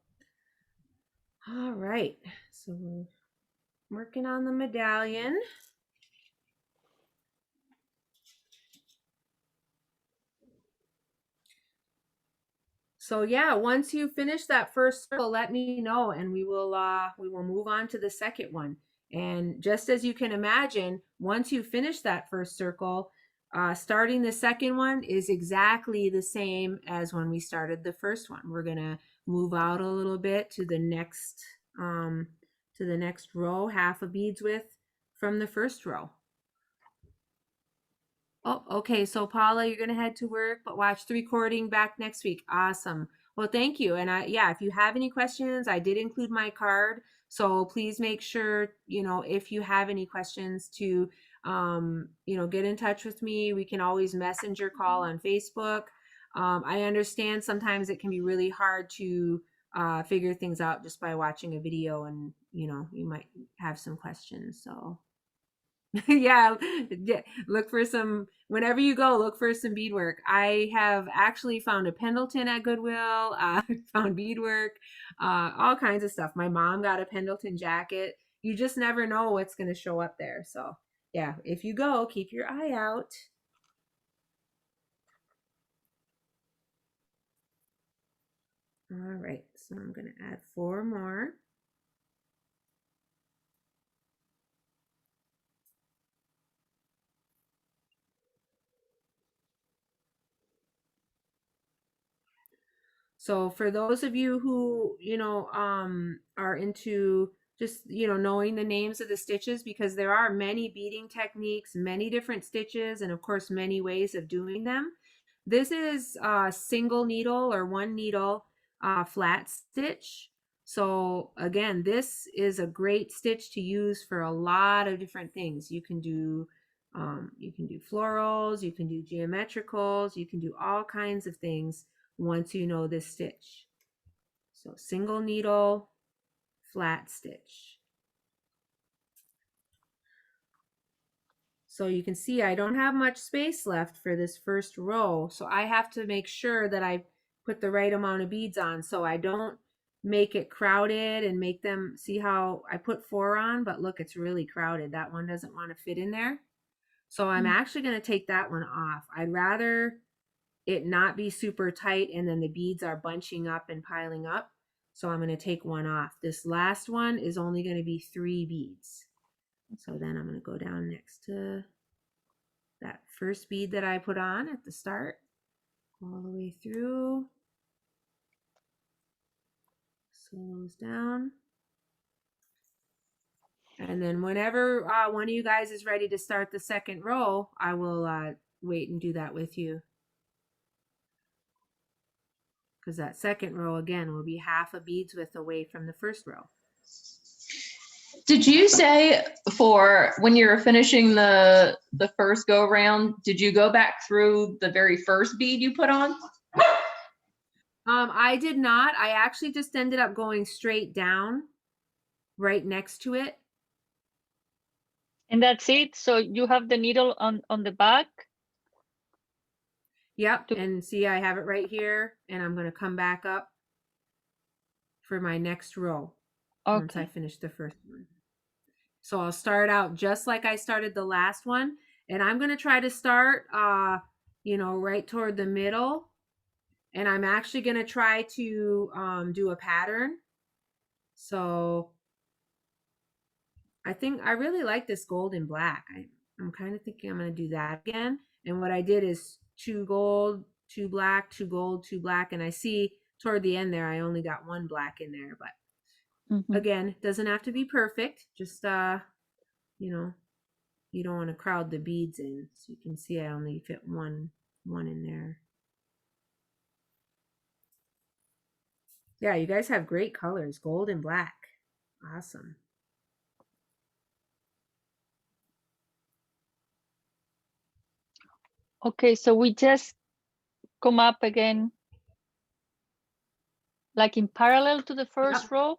All right, so we're working on the medallion. So yeah, once you finish that first circle, let me know and we will move on to the second one. And just as you can imagine, once you finish that first circle, starting the second one is exactly the same as when we started the first one. We're gonna move out a little bit to the next row, half a bead's width from the first row. Oh, okay. So Paula, you're gonna head to work, but watch the recording back next week. Awesome. Well, thank you. And if you have any questions, I did include my card. So please make sure, if you have any questions to, get in touch with me. We can always messenger call on Facebook. I understand sometimes it can be really hard to figure things out just by watching a video and, you might have some questions. So yeah, look for some, whenever you go, look for some beadwork. I have actually found a Pendleton at Goodwill, found beadwork, all kinds of stuff. My mom got a Pendleton jacket. You just never know what's going to show up there. So yeah, if you go, keep your eye out. All right, so I'm going to add 4 more. So for those of you who, are into just, knowing the names of the stitches, because there are many beading techniques, many different stitches, and of course, many ways of doing them. This is a single needle or 1 needle flat stitch. So again, this is a great stitch to use for a lot of different things. You can do florals, you can do geometricals, you can do all kinds of things once you know this stitch. So single needle, flat stitch. So you can see I don't have much space left for this first row. So I have to make sure that I put the right amount of beads on so I don't make it crowded and make them, see how I put 4 on, but look, it's really crowded. That one doesn't want to fit in there. So I'm actually going to take that one off. I'd rather it not be super tight and then the beads are bunching up and piling up. So I'm going to take one off. This last one is only going to be 3 beads. So then I'm going to go down next to that first bead that I put on at the start, all the way through. Slows down. And then whenever one of you guys is ready to start the second row, I will wait and do that with you. Because that second row, again, will be half a bead's width away from the first row. Did you say for when you were finishing the first go round, did you go back through the very first bead you put on? I did not. I actually just ended up going straight down right next to it. And that's it. So you have the needle on the back. Yep, and see I have it right here, and I'm going to come back up for my next row once I finish the first one. So I'll start out just like I started the last one, and I'm going to try to start, you know, right toward the middle, and I'm actually going to try to do a pattern. So I think I really like this gold and black. I'm kind of thinking I'm going to do that again. And what I did is 2 gold, 2 black, 2 gold, 2 black. And I see toward the end there, I only got 1 black in there. But again, it doesn't have to be perfect. Just, you know, you don't want to crowd the beads in. So you can see I only fit one in there. Yeah, you guys have great colors, gold and black. Awesome. Okay, so we just come up again, like in parallel to the first row?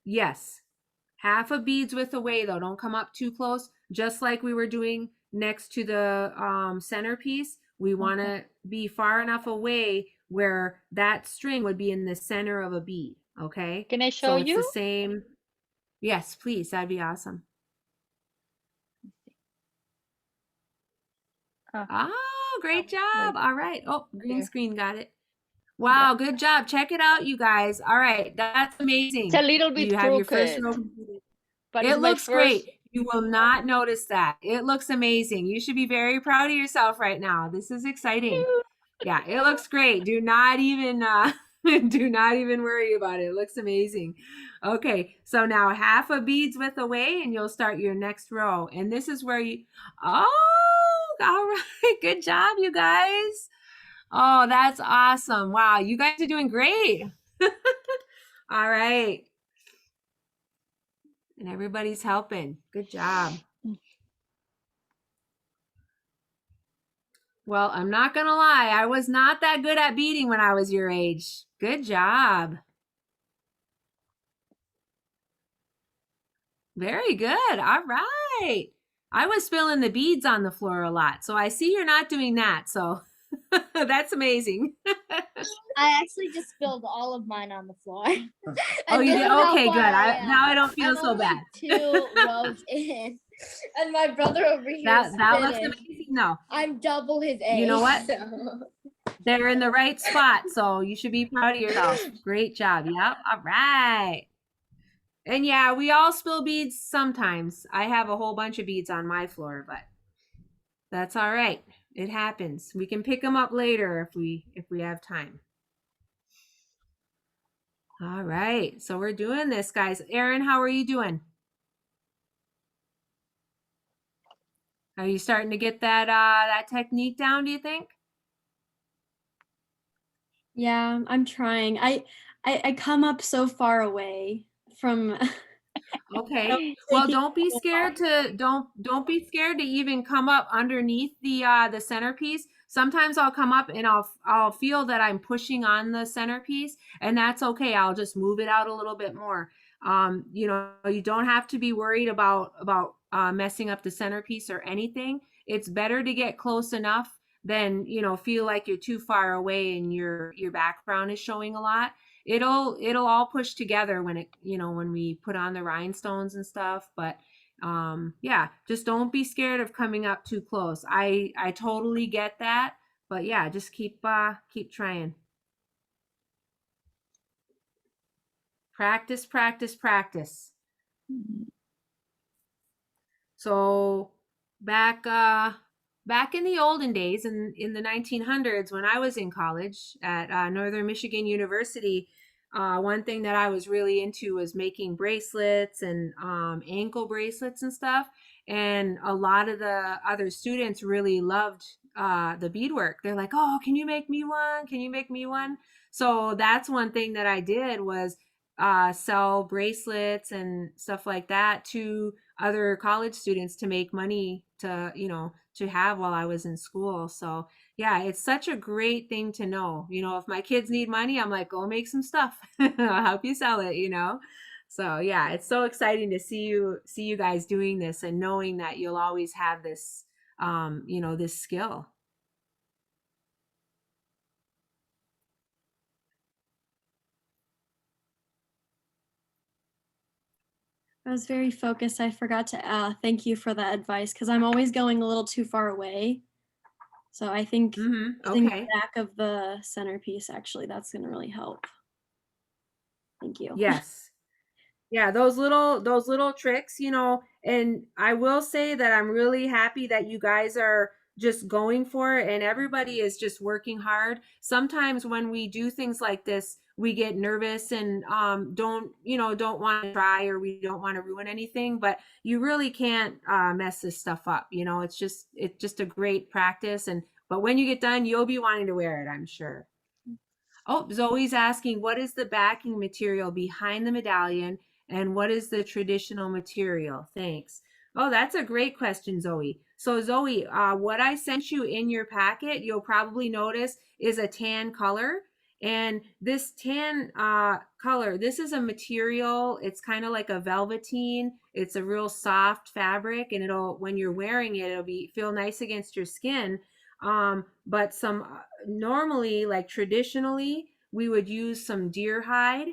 Yes. Half a bead's width away though. Don't come up too close. Just like we were doing next to the centerpiece, we want to be far enough away where that string would be in the center of a bead. Okay. Can I show so it's you? the same. Yes, please. That'd be awesome. Oh, great job. All right. Oh, green screen got it. Wow, good job. Check it out, you guys. All right. That's amazing. It's a little bit You have your first crooked, row completed. but It it's my looks first. great. You will not notice that. It looks amazing. You should be very proud of yourself right now. This is exciting. Yeah, it looks great. Do not even do not even worry about it. It looks amazing. Okay, so now half a bead's width away and you'll start your next row. And this is where you, oh, all right. Good job, you guys. Oh, that's awesome. Wow, you guys are doing great. All right. And everybody's helping. Good job. Well, I'm not going to lie. I was not that good at beading when I was your age. Good job. Very good. All right. I was spilling the beads on the floor a lot. So I see you're not doing that. So that's amazing. I actually just spilled all of mine on the floor. Oh, you did? Okay, good. Now I don't feel so bad. 2 rows in, and my brother over here. That looks amazing. No, I'm double his age. You know what? So. They're in the right spot, so you should be proud of yourself. Great job. Yep. All right. And yeah, we all spill beads sometimes. I have a whole bunch of beads on my floor, but that's all right. It happens. We can pick them up later if we have time. All right. So we're doing this, guys. Erin, how are you doing? Are you starting to get that that technique down, do you think? Yeah, I'm trying. I come up so far away from Okay. Well, don't be scared to don't be scared to even come up underneath the centerpiece. Sometimes I'll come up and I'll feel that I'm pushing on the centerpiece, and that's okay. I'll just move it out a little bit more. You know, you don't have to be worried about messing up the centerpiece or anything. It's better to get close enough than, you know, feel like you're too far away and your background is showing a lot. It'll all push together when it, you know, when we put on the rhinestones and stuff. But yeah, just don't be scared of coming up too close. I totally get that. But yeah, just keep trying. Practice, practice, practice. So back in the olden days, in the 1900s, when I was in college at Northern Michigan University, one thing that I was really into was making bracelets and ankle bracelets and stuff. And a lot of the other students really loved the beadwork. They're like, "Oh, can you make me one? Can you make me one?" So that's one thing that I did was sell bracelets and stuff like that to other college students to make money to, you know, to have while I was in school. So yeah, it's such a great thing to know. You know, if my kids need money, I'm like, go make some stuff. I'll help you sell it, you know? So yeah, it's so exciting to see you guys doing this and knowing that you'll always have this, you know, this skill. I was very focused. I forgot to thank you for that advice because I'm always going a little too far away. So I think using Okay. the back of the centerpiece, actually, that's going to really help. Thank you. Yes. Yeah, those little tricks, you know, and I will say that I'm really happy that you guys are just going for it and everybody is just working hard. Sometimes when we do things like this, we get nervous and don't want to try, or we don't want to ruin anything, but you really can't mess this stuff up. You know, it's just a great practice, and but when you get done, you'll be wanting to wear it, I'm sure. Oh, Zoe's asking, what is the backing material behind the medallion and what is the traditional material? Thanks. Oh, that's a great question, Zoe. So Zoe, what I sent you in your packet, you'll probably notice is a tan color. And this tan color, this is a material, it's kind of like a velveteen. It's a real soft fabric, and it'll, when you're wearing it, it'll feel nice against your skin. But some normally, like traditionally, we would use some deer hide,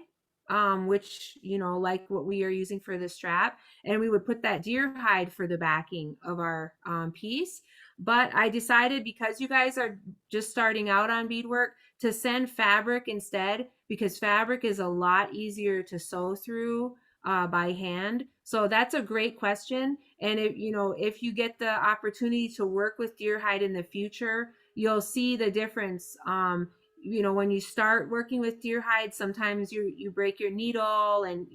which, you know, like what we are using for the strap, and we would put that deer hide for the backing of our piece. But I decided, because you guys are just starting out on beadwork, to send fabric instead, because fabric is a lot easier to sew through by hand. So that's a great question. And if you get the opportunity to work with deer hide in the future, you'll see the difference. When you start working with deer hide, sometimes you break your needle, and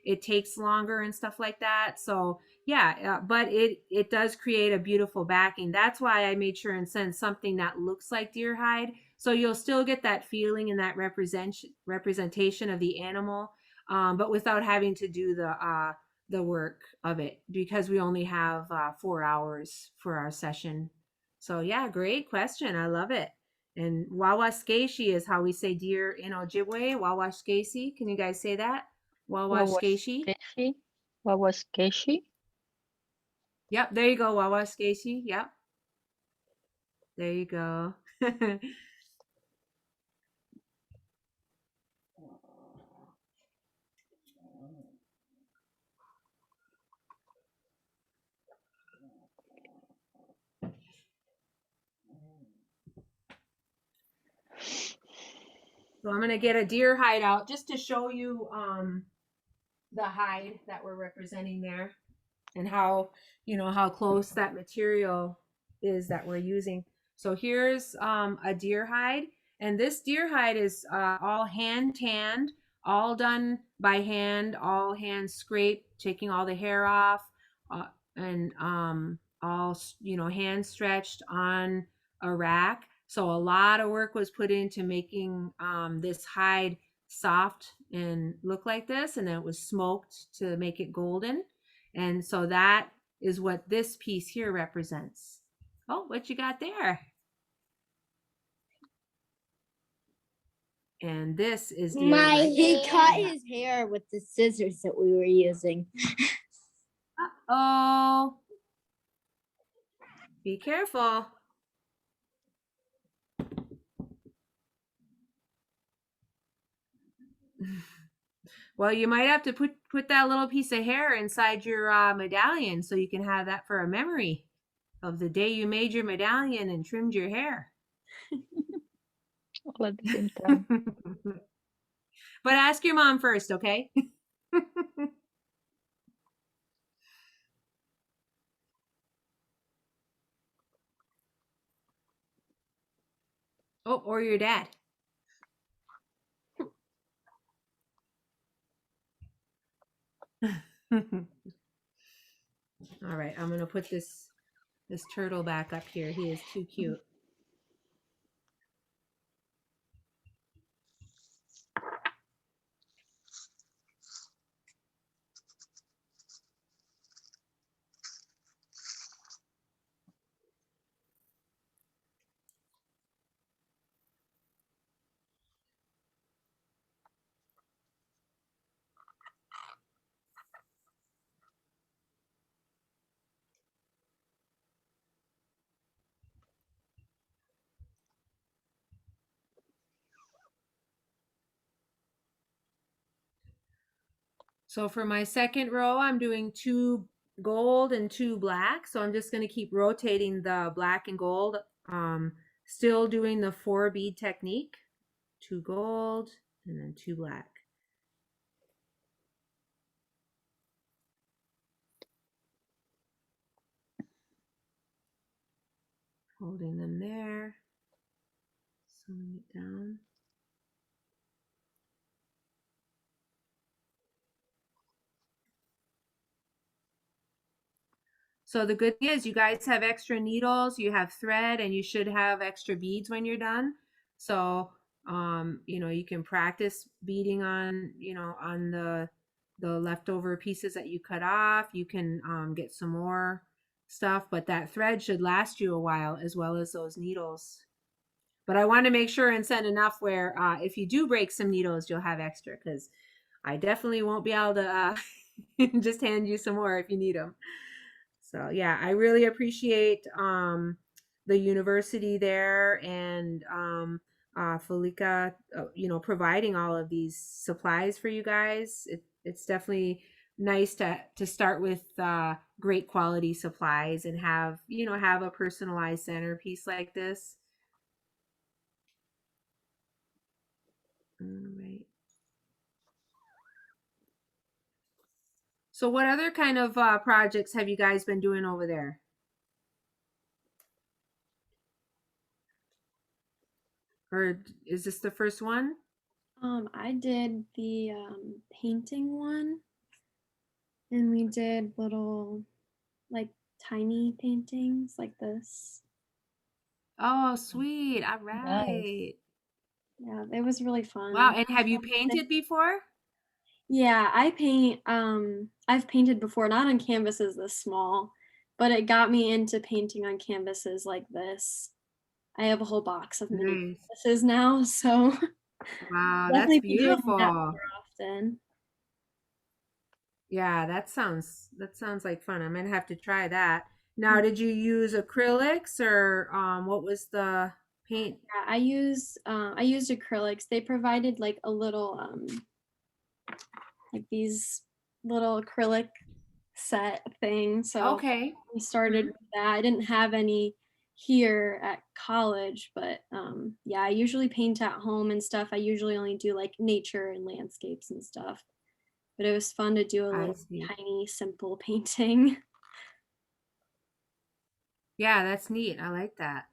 it takes longer and stuff like that. So yeah, but it does create a beautiful backing. That's why I made sure and send something that looks like deer hide, so you'll still get that feeling and that representation of the animal, but without having to do the work of it, because we only have 4 hours for our session. So yeah, great question. I love it. And Wawaskeshi is how we say deer in Ojibwe. Wawaskeshi. Can you guys say that? Wawaskeshi. Wawaskeshi. Yep, there you go. Wawaskeshi. Yep. There you go. So I'm going to get a deer hide out just to show you the hide that we're representing there, and how close that material is that we're using. So here's a deer hide, and this deer hide is all hand tanned, all done by hand, all hand scraped, taking all the hair off, and all hand stretched on a rack. So a lot of work was put into making this hide soft and look like this, and then it was smoked to make it golden. And so that is what this piece here represents. Oh, what you got there? And this is He cut his hair with the scissors that we were using. Uh-oh. Be careful. Well, you might have to put that little piece of hair inside your medallion so you can have that for a memory of the day you made your medallion and trimmed your hair. All at the same time. But ask your mom first, okay? Oh, or your dad. All right, I'm gonna put this turtle back up here. He is too cute. So for my second row, I'm doing 2 gold and 2 black. So I'm just going to keep rotating the black and gold. Still doing the 4 bead technique. 2 gold and then 2 black. Holding them there. Sewing it down. So the good thing is you guys have extra needles, you have thread, and you should have extra beads when you're done. So, you know, you can practice beading on, you know, on the leftover pieces that you cut off. You can get some more stuff, but that thread should last you a while as well as those needles. But I want to make sure and send enough where if you do break some needles, you'll have extra, because I definitely won't be able to just hand you some more if you need them. So yeah, I really appreciate the university there and Felica, you know, providing all of these supplies for you guys. It's definitely nice to start with great quality supplies and have, you know, have a personalized centerpiece like this. All right. So what other kind of projects have you guys been doing over there? Or is this the first one? I did the painting one, and we did little, like, tiny paintings like this. Oh, sweet. All right. Yeah, it was really fun. Wow. And have you painted before? Yeah, I paint. I've painted before, not on canvases this small, but it got me into painting on canvases like this. I have a whole box of mini Nice. canvases now, so Wow, definitely that's be doing that beautiful. more often. Yeah, that sounds like fun. I'm gonna have to try that. Now, did you use acrylics or what was the paint? Yeah, I used acrylics. They provided like a little like these little acrylic set things. So Okay. we started with that. I didn't have any here at college, but yeah, I usually paint at home and stuff. I usually only do like nature and landscapes and stuff. But it was fun to do a I little see. tiny, simple painting. Yeah, that's neat. I like that.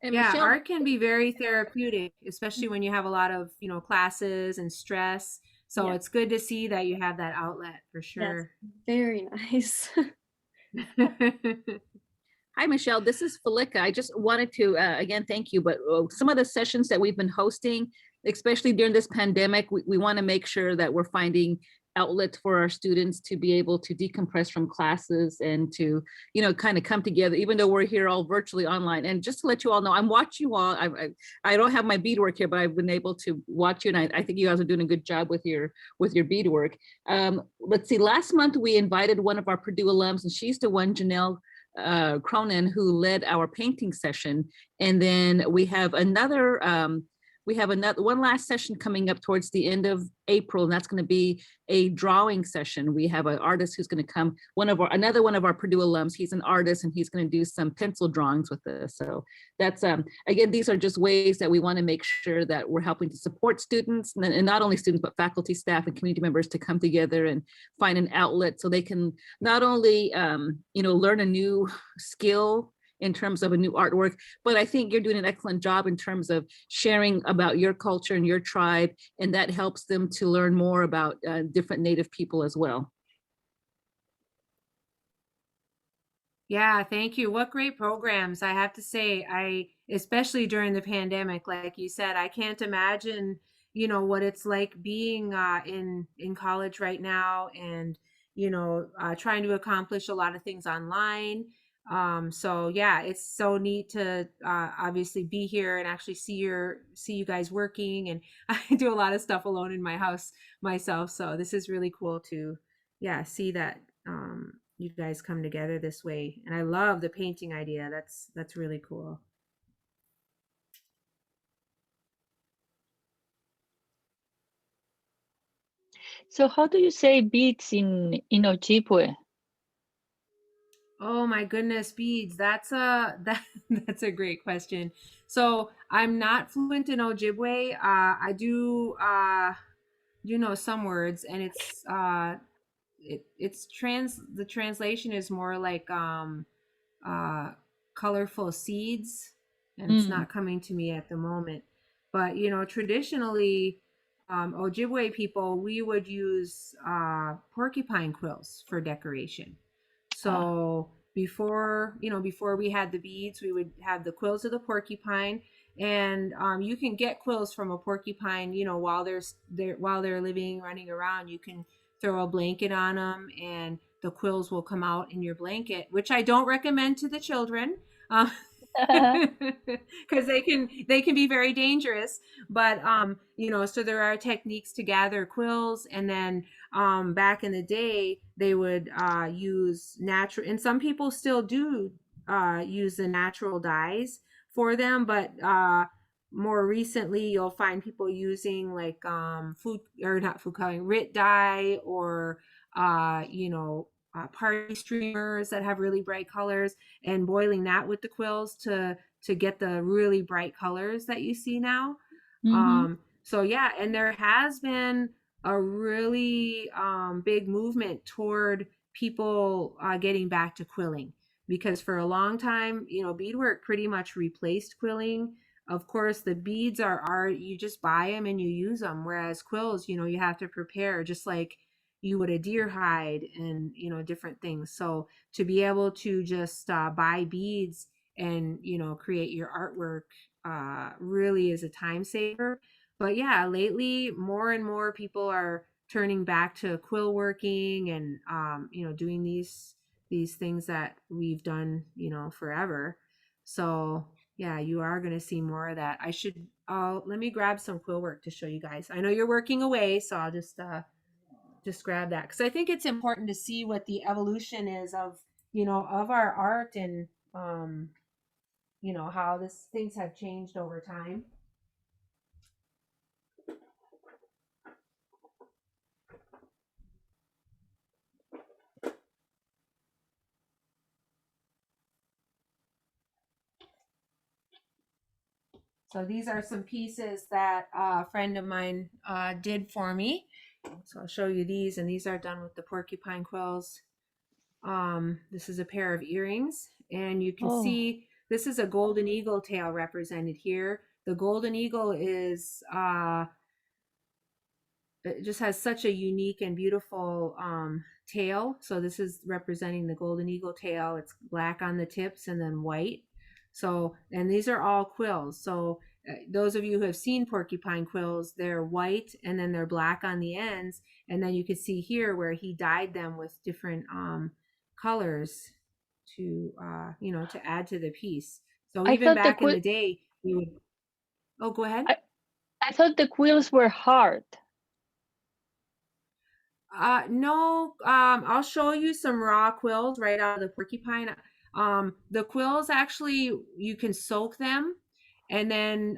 And Yeah, Michelle, art can be very therapeutic, especially when you have a lot of, you know, classes and stress. So Yeah. it's good to see that you have that outlet for sure. Very nice. hi, Michelle. This is Felica. I just wanted to, again, thank you. But some of the sessions that we've been hosting, especially during this pandemic, we want to make sure that we're finding outlet for our students to be able to decompress from classes and to, you know, kind of come together, even though we're here all virtually online. And just to let you all know, I'm watching you all. I don't have my beadwork here, but I've been able to watch you, and I think you guys are doing a good job with your beadwork. Let's see, last month we invited one of our Purdue alums, and she's the one, Janelle Cronin, who led our painting session. And then we have another one last session coming up towards the end of April, and that's going to be a drawing session. We have an artist who's going to come, another one of our Purdue alums. He's an artist, and he's going to do some pencil drawings with us. So that's again, these are just ways that we want to make sure that we're helping to support students, and not only students, but faculty, staff, and community members to come together and find an outlet so they can not only you know, learn a new skill in terms of a new artwork, but I think you're doing an excellent job in terms of sharing about your culture and your tribe, and that helps them to learn more about different Native people as well. Yeah, thank you. What great programs. I have to say, especially during the pandemic, like you said, I can't imagine, you know, what it's like being in college right now, and, you know, trying to accomplish a lot of things online. So yeah, it's so neat to obviously be here and actually see you guys working. And I do a lot of stuff alone in my house myself, so this is really cool to, yeah, see that you guys come together this way. And I love the painting idea. That's really cool. So how do you say beads in Ojibwe? Oh my goodness, beads. That's a great question. So I'm not fluent in Ojibwe. I do know some words, and the translation is more like colorful seeds, and it's not coming to me at the moment. But you know, traditionally, Ojibwe people, we would use porcupine quills for decoration. So before we had the beads, we would have the quills of the porcupine, and you can get quills from a porcupine, you know, while they're living, running around. You can throw a blanket on them, and the quills will come out in your blanket, which I don't recommend to the children. Because they can be very dangerous. But you know, so there are techniques to gather quills, and then back in the day they would use natural, and some people still do use the natural dyes for them, but more recently you'll find people using like RIT dye, or you know, party streamers that have really bright colors, and boiling that with the quills to get the really bright colors that you see now. So yeah, and there has been a really big movement toward people getting back to quilling, because for a long time, you know, beadwork pretty much replaced quilling. Of course, the beads are you just buy them and you use them, whereas quills, you know, you have to prepare, just like you would a deer hide, and you know, different things. So to be able to just buy beads and, you know, create your artwork really is a time saver. But yeah, lately more and more people are turning back to quill working, and you know, doing these things that we've done, you know, forever. So yeah, you are going to see more of that. Let me grab some quill work to show you guys. I know you're working away, so I'll just grab that, because I think it's important to see what the evolution is of, you know, of our art, and you know, how things have changed over time. So these are some pieces that a friend of mine did for me. So I'll show you these, and these are done with the porcupine quills. This is a pair of earrings, and you can see this is a golden eagle tail represented here. The golden eagle is it just has such a unique and beautiful tail. So this is representing the golden eagle tail. It's black on the tips and then white. So, and these are all quills. So those of you who have seen porcupine quills, they're white and then they're black on the ends. And then you can see here where he dyed them with different colors to, you know, to add to the piece. So I even thought the back in the day, we would, oh, go ahead. I thought the quills were hard. No, I'll show you some raw quills right out of the porcupine. The quills actually, you can soak them. And then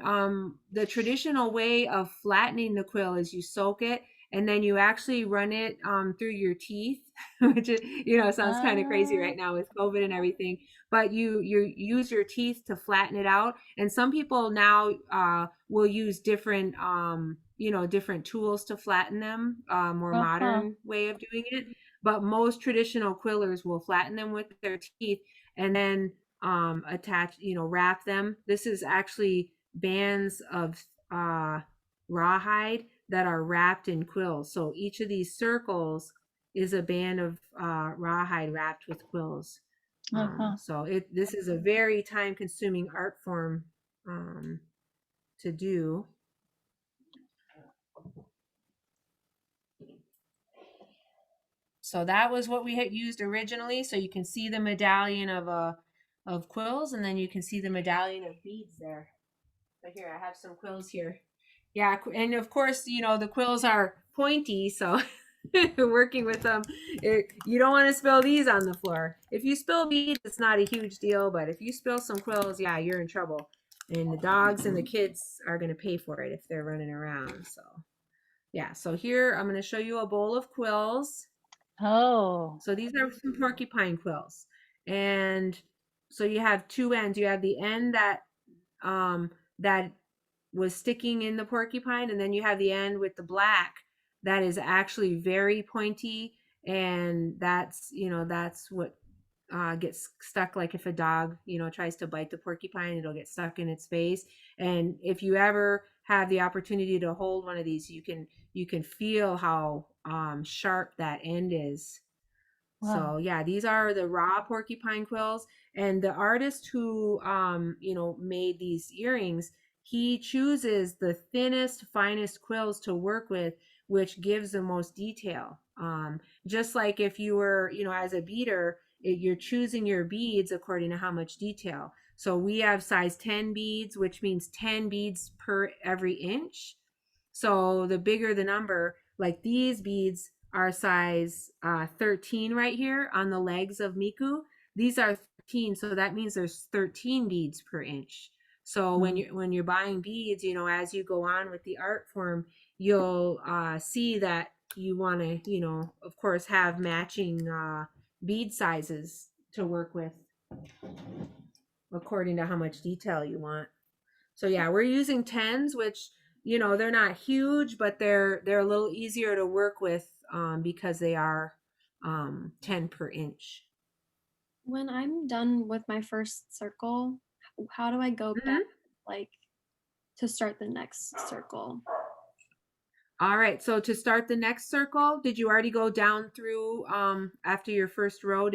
the traditional way of flattening the quill is you soak it and then you actually run it through your teeth, which is, you know, sounds kind of crazy right now with COVID and everything. But you use your teeth to flatten it out. And some people now will use different, you know, different tools to flatten them, more modern way of doing it. But most traditional quillers will flatten them with their teeth and then attach, you know, wrap them. This is actually bands of rawhide that are wrapped in quills. So each of these circles is a band of rawhide wrapped with quills. So this is a very time-consuming art form to do. So that was what we had used originally. So you can see the medallion of quills, and then you can see the medallion of beads there. So here, I have some quills here. Yeah, and of course, you know, the quills are pointy, so working with them, you don't want to spill these on the floor. If you spill beads, it's not a huge deal, but if you spill some quills, yeah, you're in trouble. And the dogs and the kids are going to pay for it if they're running around. So yeah, so here I'm going to show you a bowl of quills. Oh. So these are some porcupine quills. And so you have two ends. You have the end that that was sticking in the porcupine, and then you have the end with the black that is actually very pointy, and that's, you know, that's what gets stuck. Like if a dog, you know, tries to bite the porcupine, it'll get stuck in its face. And if you ever have the opportunity to hold one of these, you can feel how sharp that end is. Wow. So yeah, these are the raw porcupine quills. And the artist who you know, made these earrings, he chooses the thinnest, finest quills to work with, which gives the most detail. Just like if you were, you know, as a beader, you're choosing your beads according to how much detail. So we have size 10 beads, which means 10 beads per every inch. So the bigger the number, like these beads are size 13 right here on the legs of Miku. These are 13, so that means there's 13 beads per inch. So when you're buying beads, you know, as you go on with the art form, you'll see that you want to, you know, of course, have matching bead sizes to work with according to how much detail you want. So yeah, we're using 10s, which, you know, they're not huge, but they're a little easier to work with because they are 10 per inch. When I'm done with my first circle, how do I go back, like, to start the next circle? All right, so to start the next circle, did you already go down through after your first row?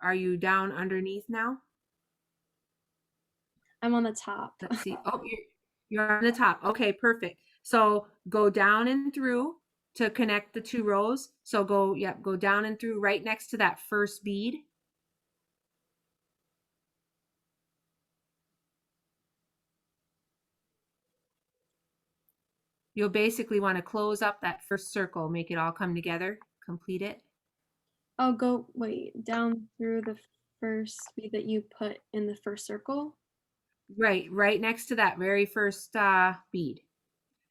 Are you down underneath now? I'm on the top. Let's see. Oh, you're on the top. Okay, perfect. So go down and through to connect the two rows. So go down and through right next to that first bead. You'll basically want to close up that first circle, make it all come together, complete it. I'll go, wait, down through the first bead that you put in the first circle? Right next to that very first bead.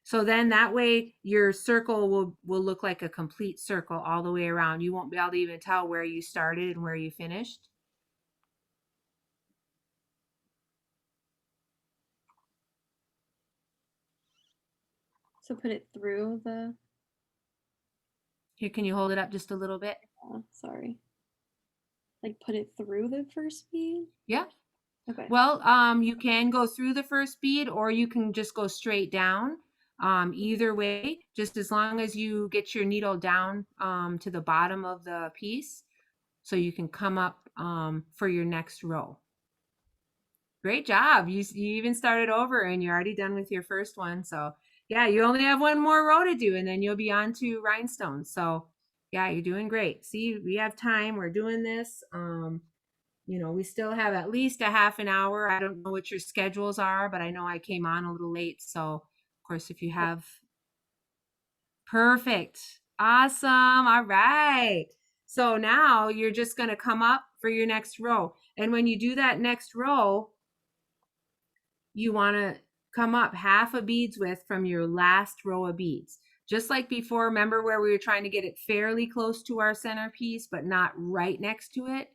So then that way your circle will look like a complete circle all the way around. You won't be able to even tell where you started and where you finished. So put it through the, Here, can you hold it up just a little bit? sorry. Like put it through the first bead? Yeah. Okay. Well, you can go through the first bead or you can just go straight down. Either way, just as long as you get your needle down to the bottom of the piece so you can come up for your next row. Great job. You even started over and you're already done with your first one. So yeah, you only have one more row to do and then you'll be on to Rhinestones. So yeah, you're doing great. See, we have time. We're doing this. You know, we still have at least a half an hour. I don't know what your schedules are, but I know I came on a little late. So of course, if you have perfect. Awesome. All right. So now you're just going to come up for your next row. And when you do that next row, you want to come up half a bead's width from your last row of beads. Just like before, remember where we were trying to get it fairly close to our centerpiece, but not right next to it.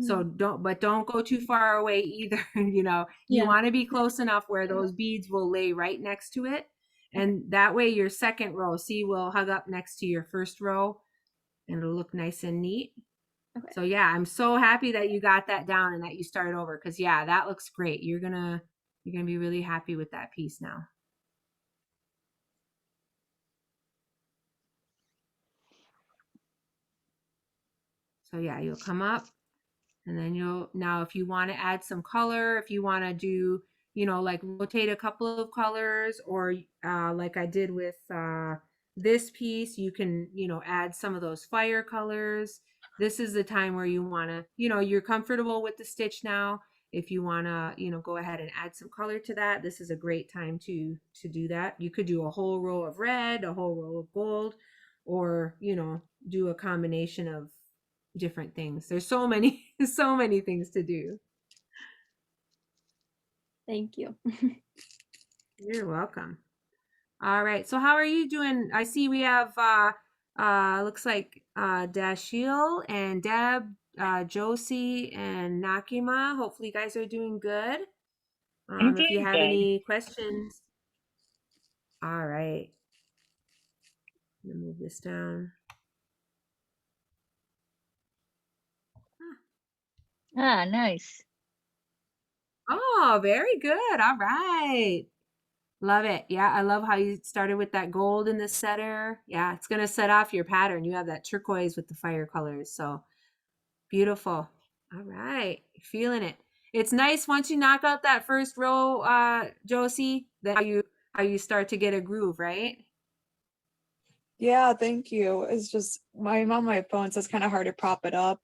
So don't go too far away either. You know, you want to be close enough where those beads will lay right next to it. And that way your second row, see, will hug up next to your first row and it'll look nice and neat. Okay. So yeah, I'm so happy that you got that down and that you started over. Cause yeah, that looks great. You're gonna be really happy with that piece now. So yeah, you'll come up and then now if you want to add some color, if you want to do, you know, like rotate a couple of colors or like I did with this piece, you can, you know, add some of those fire colors. This is the time where you want to, you know, you're comfortable with the stitch now. If you want to, you know, go ahead and add some color to that, this is a great time to do that. You could do a whole row of red, a whole row of gold, or, you know, do a combination of different things. There's so many things to do. Thank you. You're welcome. All right. So how are you doing? I see we have looks like Dashiell and Deb, Josie and Nakima. Hopefully you guys are doing good. If you have any questions. All right. Let me move this down. Ah, nice. Oh, very good. All right. Love it. Yeah, I love how you started with that gold in the setter. Yeah, it's going to set off your pattern. You have that turquoise with the fire colors. So beautiful. All right. Feeling it. It's nice once you knock out that first row, Josie, that how you start to get a groove, right? Yeah, thank you. It's just I'm on my phone, so it's kind of hard to prop it up.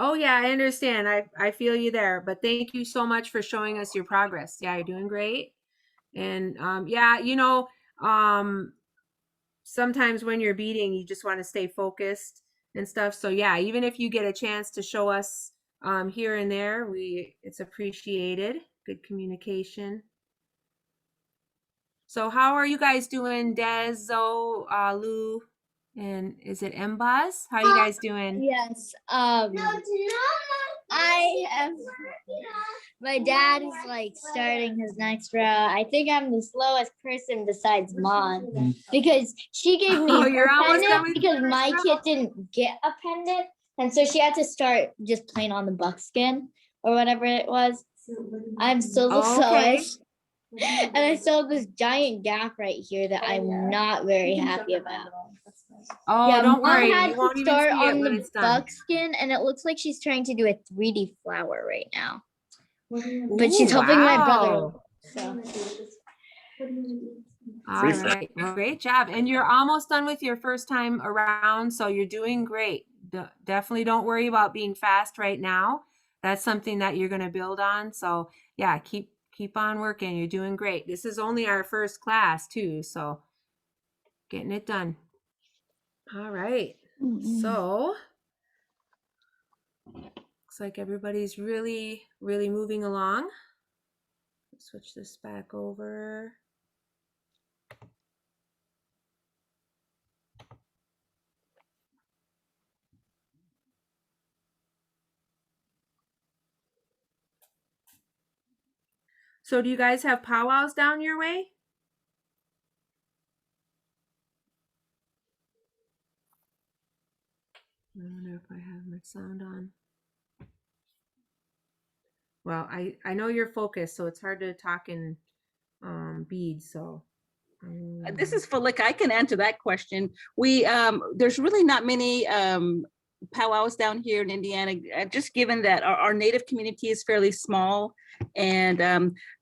Oh yeah, I understand. I feel you there. But thank you so much for showing us your progress. Yeah, you're doing great. And yeah, you know, sometimes when you're beading, you just want to stay focused and stuff. So yeah, even if you get a chance to show us here and there, it's appreciated. Good communication. So how are you guys doing, Des, Zoe, Lou, and is it Mbaz? How are you guys doing? Yes. I am. My dad is like starting his next row. I think I'm the slowest person besides Mom because she gave me Oh, you're her almost done pendant with because your my first kit row. didn't get a pendant, and so she had to start just plain on the buckskin or whatever it was. I'm still the Oh, okay. slowest. And I still have this giant gap right here that I'm not very happy about. Oh, Yeah, don't Mom worry. had You to won't even start see it on when the it's done. buckskin, and it looks like she's trying to do a 3D flower right now. But she's Ooh, helping my brother. wow. So. All right. Well, great job. And you're almost done with your first time around, so you're doing great. Definitely don't worry about being fast right now. That's something that you're going to build on. So yeah, keep on working. You're doing great. This is only our first class too, so getting it done. All right. So looks like everybody's really moving along. Switch this back over. So do you guys have powwows down your way? I wonder if I have my sound on. Well, I know you're focused, so it's hard to talk in beads. So This is Felika. I can answer that question. We there's really not many powwows down here in Indiana, just given that our Native community is fairly small, and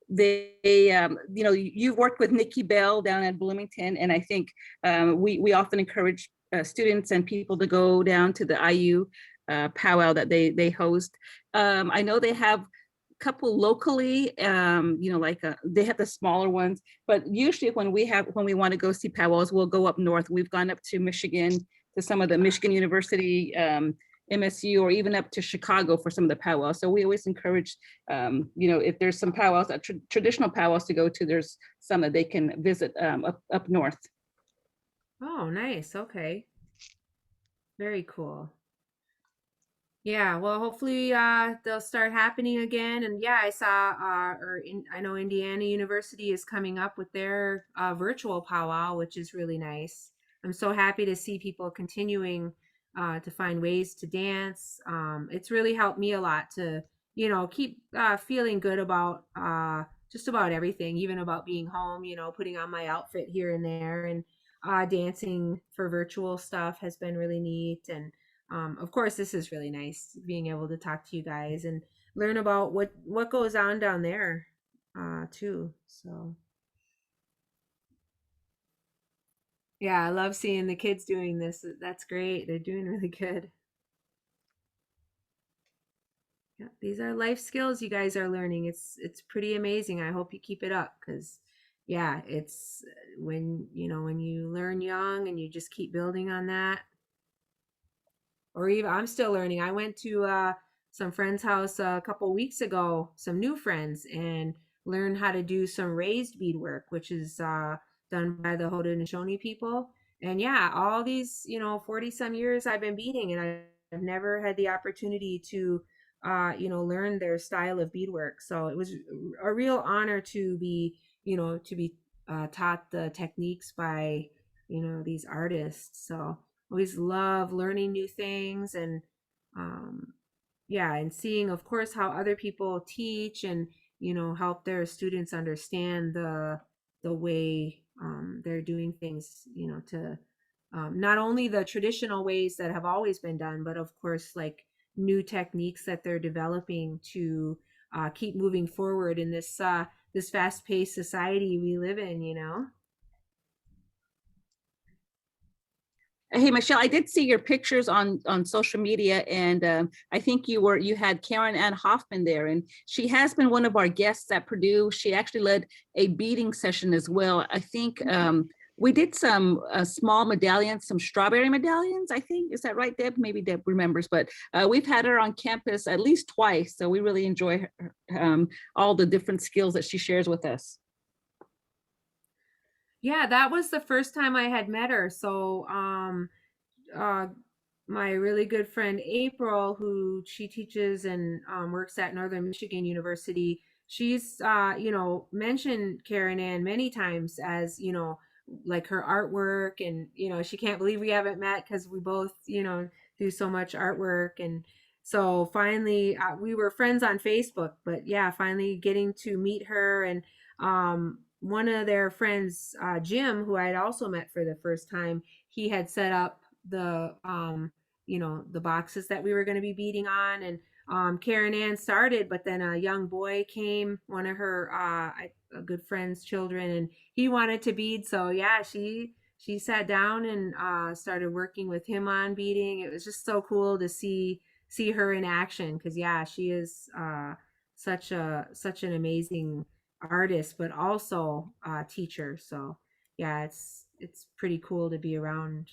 you know, you've worked with Nikki Bell down at Bloomington, and I think we often encourage students and people to go down to the IU powwow that they host. I know they have a couple locally, you know, like they have the smaller ones, but usually when we want to go see powwows, we'll go up north. We've gone up to Michigan, to some of the Michigan University, MSU, or even up to Chicago for some of the powwows. So we always encourage, you know, if there's some powwows, traditional powwows to go to, there's some that they can visit up north. Oh, nice. Okay. Very cool. Yeah, well, hopefully they'll start happening again. And yeah, I saw, I know Indiana University is coming up with their virtual powwow, which is really nice. I'm so happy to see people continuing to find ways to dance. It's really helped me a lot to, you know, keep feeling good about just about everything, even about being home, you know, putting on my outfit here and there, and dancing for virtual stuff has been really neat. And of course, this is really nice being able to talk to you guys and learn about what goes on down there too. So yeah, I love seeing the kids doing this. That's great. They're doing really good. Yeah, these are life skills you guys are learning. It's pretty amazing. I hope you keep it up, because yeah, it's when you learn young and you just keep building on that. Or even I'm still learning. I went to some friend's house a couple weeks ago, some new friends, and learned how to do some raised beadwork, which is done by the Haudenosaunee people. And yeah, all these 40 some years I've been beading, and I've never had the opportunity to learn their style of beadwork. So it was a real honor to be taught the techniques by these artists. So always love learning new things, and and seeing, of course, how other people teach and help their students understand the way they're doing things, to not only the traditional ways that have always been done, but of course like new techniques that they're developing to keep moving forward in this this fast-paced society we live in. Hey, Michelle, I did see your pictures on social media, and I think you had Karen Ann Hoffman there, and she has been one of our guests at Purdue. She actually led a beading session as well. I think we did some small medallions, some strawberry medallions, I think. Is that right, Deb? Maybe Deb remembers, but we've had her on campus at least twice, so we really enjoy her, all the different skills that she shares with us. Yeah, that was the first time I had met her. So my really good friend April, who she teaches and works at Northern Michigan University, she's mentioned Karen Ann many times as like her artwork, and she can't believe we haven't met because we both do so much artwork. And so finally we were friends on Facebook, but yeah, finally getting to meet her. And one of their friends, Jim, who I had also met for the first time, he had set up the the boxes that we were going to be beading on. And Karen Ann started, but then a young boy came, one of her a good friend's children, and he wanted to bead. So yeah, she sat down and started working with him on beading. It was just so cool to see her in action, because yeah, she is such an amazing artist, but also teacher. So yeah, it's pretty cool to be around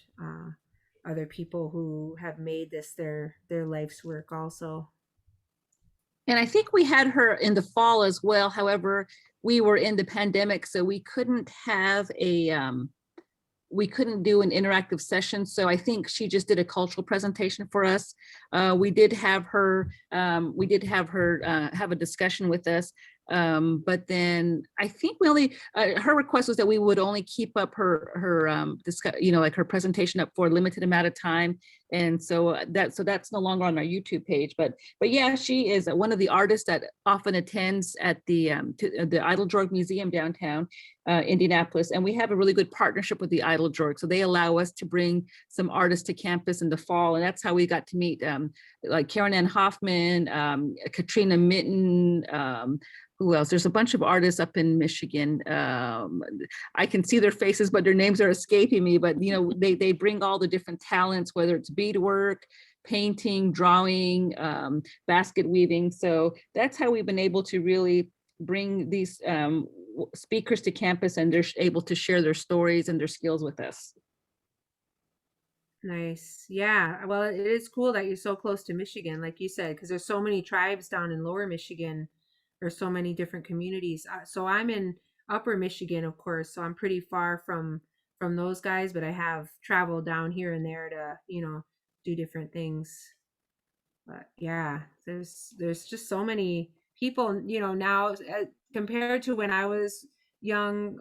other people who have made this their life's work also. And I think we had her in the fall as well. However, we were in the pandemic, so we couldn't have we couldn't do an interactive session. So I think she just did a cultural presentation for us. We did have her have a discussion with us. But then I think we only, her request was that we would only keep up her like her presentation up for a limited amount of time. And so that's no longer on our YouTube page, but yeah, she is one of the artists that often attends at the Idle Droid Museum downtown Indianapolis. And we have a really good partnership with the Idle Droid. So they allow us to bring some artists to campus in the fall. And that's how we got to meet like Karen Ann Hoffman, Katrina Mitten, who else? There's a bunch of artists up in Michigan. I can see their faces, but their names are escaping me. But they bring all the different talents, whether it's beadwork, painting, drawing, basket weaving. So that's how we've been able to really bring these speakers to campus, and they're able to share their stories and their skills with us. Nice. Yeah. Well, it is cool that you're so close to Michigan, like you said, because there's so many tribes down in lower Michigan. There's so many different communities. So I'm in upper Michigan, of course, so I'm pretty far from those guys, but I have traveled down here and there to, do different things. But yeah, there's just so many people, now compared to when I was young,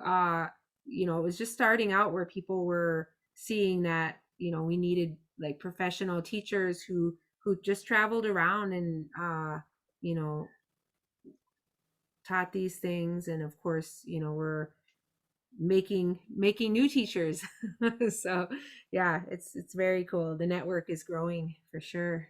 it was just starting out where people were seeing that, we needed like professional teachers who just traveled around and, taught these things. And of course, we're making new teachers. So yeah, it's very cool. The network is growing for sure.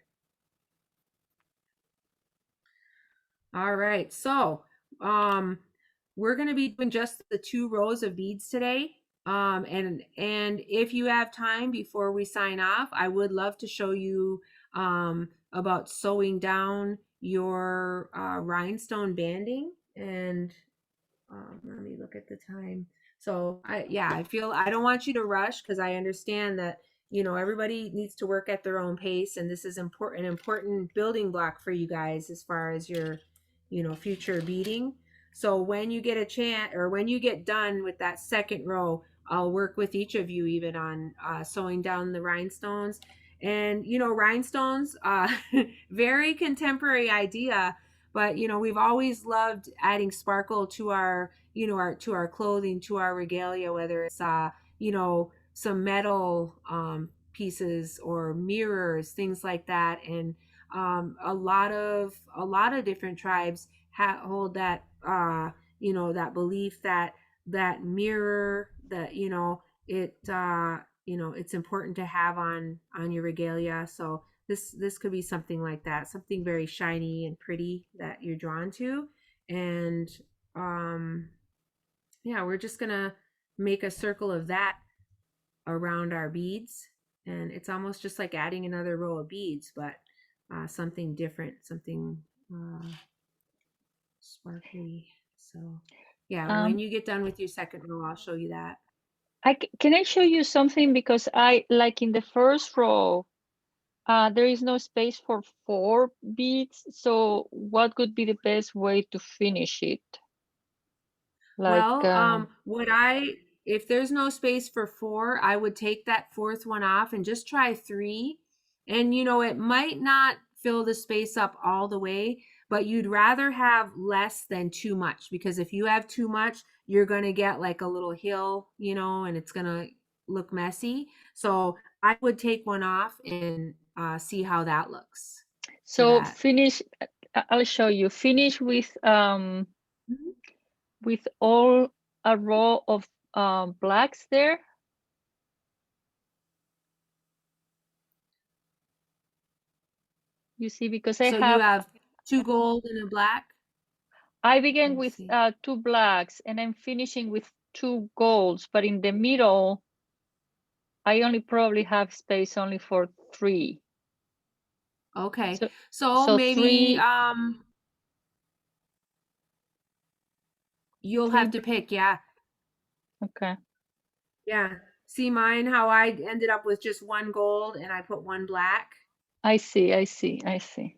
All right, so we're going to be doing just the 2 rows of beads today. And if you have time before we sign off, I would love to show you about sewing down your rhinestone banding. And let me look at the time. So I feel I don't want you to rush, because I understand that everybody needs to work at their own pace, and this is an important building block for you guys as far as your future beading. So when you get a chance, or when you get done with that second row, I'll work with each of you even on sewing down the rhinestones. And rhinestones, very contemporary idea, but we've always loved adding sparkle to our to our clothing, to our regalia, whether it's some metal pieces or mirrors, things like that. And a lot of different tribes hold that that belief that mirror, that it's important to have on your regalia. So this could be something like that, something very shiny and pretty that you're drawn to. And we're just gonna make a circle of that around our beads, and it's almost just like adding another row of beads, but something different, something sparkly. So yeah, when you get done with your second row, I'll show you that. Can I show you something? Because I like in the first row, there is no space for 4 beads. So what would be the best way to finish it? Well, if there's no space for 4, I would take that 4th one off and just try 3. And it might not fill the space up all the way, but you'd rather have less than too much, because if you have too much, you're going to get like a little hill, and it's going to look messy. So I would take one off and see how that looks. So finish, I'll show you, finish with all a row of blacks there. You see, because you have 2 gold and a black. I began with 2 blacks, and I'm finishing with 2 golds, but in the middle, I only probably have space only for 3. Okay, so maybe 3, you'll have to pick. Yeah. Okay. Yeah. See mine, how I ended up with just 1 gold and I put 1 black. I see. Okay.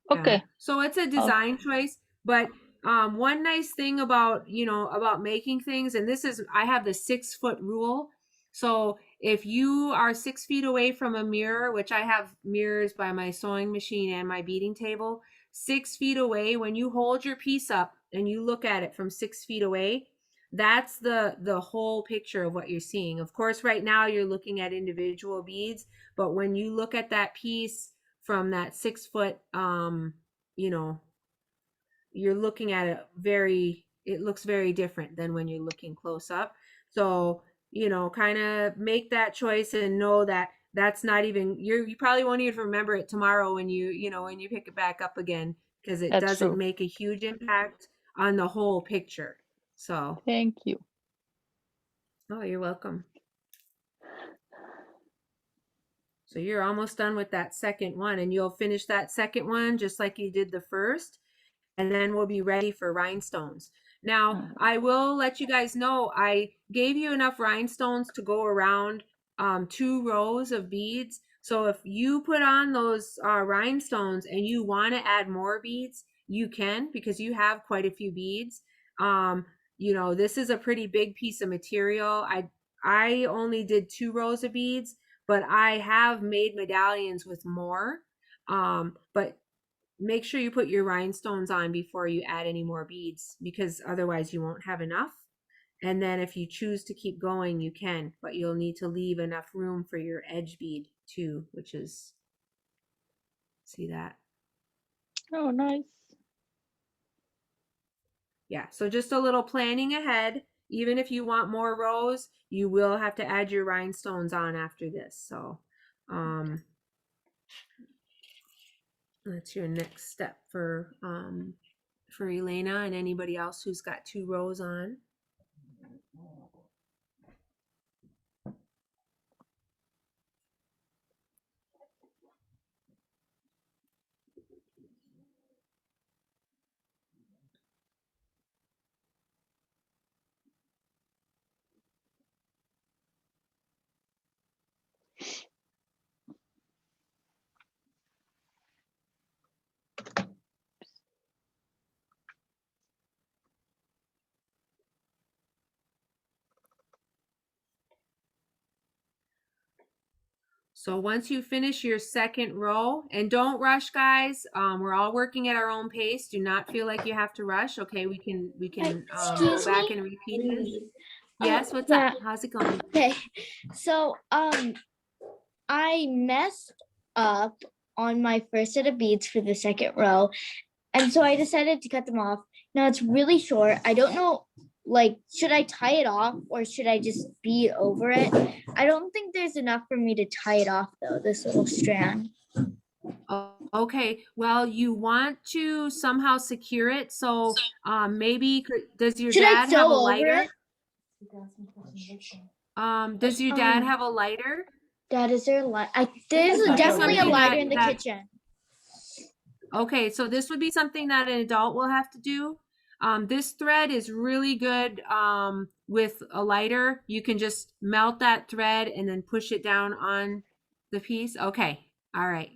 Yeah. So it's a design choice, but one nice thing about about making things, and I have the 6-foot rule. So if you are 6 feet away from a mirror, which I have mirrors by my sewing machine and my beading table, 6 feet away, when you hold your piece up, and you look at it from 6 feet away, that's the whole picture of what you're seeing. Of course, right now you're looking at individual beads, but when you look at that piece from that 6 foot, you know, you're looking at it it looks very different than when you're looking close up. So, you know, kind of make that choice and know that that's not even, you probably won't even remember it tomorrow when when you pick it back up again, because it That's doesn't true. make a huge impact on the whole picture. So, Thank you. oh, you're welcome. So you're almost done with that second one, and you'll finish that second one just like you did the first, and then we'll be ready for rhinestones. Now, I will let you guys know, I gave you enough rhinestones to go around 2 rows of beads. So if you put on those rhinestones and you want to add more beads, you can, because you have quite a few beads. You know, this is a pretty big piece of material. I only did 2 rows of beads, but I have made medallions with more. But make sure you put your rhinestones on before you add any more beads, because otherwise you won't have enough. And then if you choose to keep going, you can, but you'll need to leave enough room for your edge bead too, which is, see that? Oh, nice. Yeah, so just a little planning ahead. Even if you want more rows, you will have to add your rhinestones on after this. So, that's your next step for Elena and anybody else who's got 2 rows on. So once you finish your second row, and don't rush, guys. We're all working at our own pace. Do not feel like you have to rush. Okay, we can go Excuse back me? and repeat this. Yes, what's Yeah. up? How's it going? Okay. So I messed up on my first set of beads for the second row. And so I decided to cut them off. Now it's really short. I don't know, like, should I tie it off or should I just bead over it? I don't think there's enough for me to tie it off though, this little strand. Okay, well, you want to somehow secure it. So maybe, does your Should I dad sew have a over lighter? it? Does your dad have a lighter? Dad, is there a light? There's This would be definitely a something lighter that- in the that- kitchen. Okay, so this would be something that an adult will have to do. This thread is really good with a lighter. You can just melt that thread and then push it down on the piece. Okay, all right.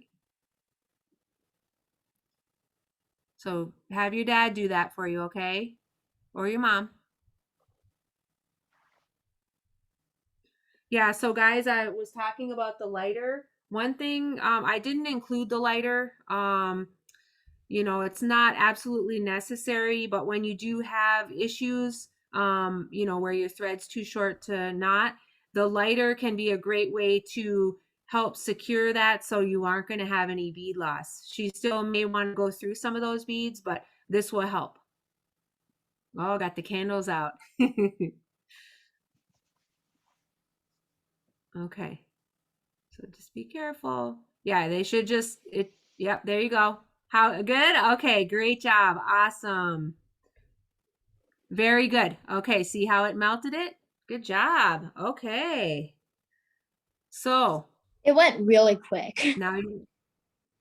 So have your dad do that for you, okay? Or your mom. Yeah, so guys, I was talking about the lighter. One thing, I didn't include the lighter. You know, it's not absolutely necessary, but when you do have issues, you know, where your thread's too short to knot, the lighter can be a great way to help secure that so you aren't going to have any bead loss. She still may want to go through some of those beads, but this will help. Oh, got the candles out. Okay. So just be careful. Yeah, they should just, yep, there you go. How good? Okay, great job. Awesome. Very good. Okay, see how it melted it? Good job. Okay. So It went really quick. now,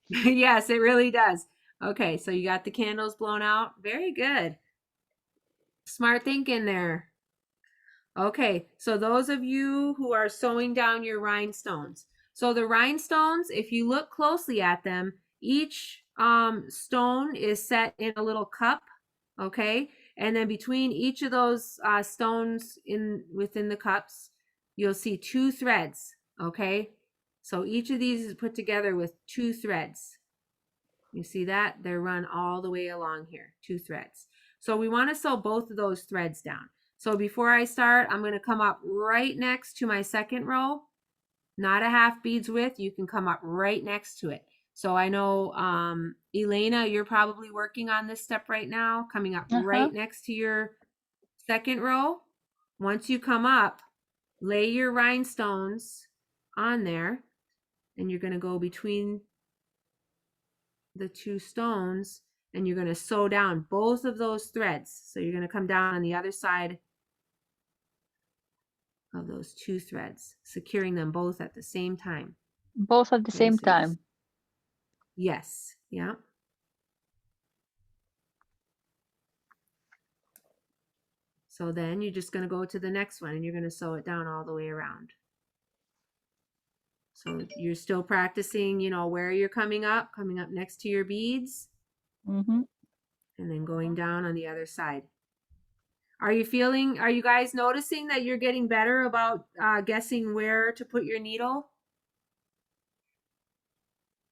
yes, it really does. Okay, so you got the candles blown out. Very good. Smart thinking there. Okay, so those of you who are sewing down your rhinestones. So the rhinestones, if you look closely at them, each stone is set in a little cup, okay? And then between each of those stones within the cups, you'll see 2 threads, okay? So each of these is put together with 2 threads. You see that? They're run all the way along here, 2 threads. So we want to sew both of those threads down. So before I start, I'm going to come up right next to my second row, not a half beads width. You can come up right next to it. So I know, Elena, you're probably working on this step right now, coming up right next to your second row. Once you come up, lay your rhinestones on there, and you're going to go between the two stones, and you're going to sew down both of those threads. So you're going to come down on the other side of those two threads, securing them both at the same time. Both at the same time. Yes. Yeah. So then you're just going to go to the next one, and you're going to sew it down all the way around. So you're still practicing, you know, where you're coming up next to your beads, and then going down on the other side. Are you guys noticing that you're getting better about guessing where to put your needle?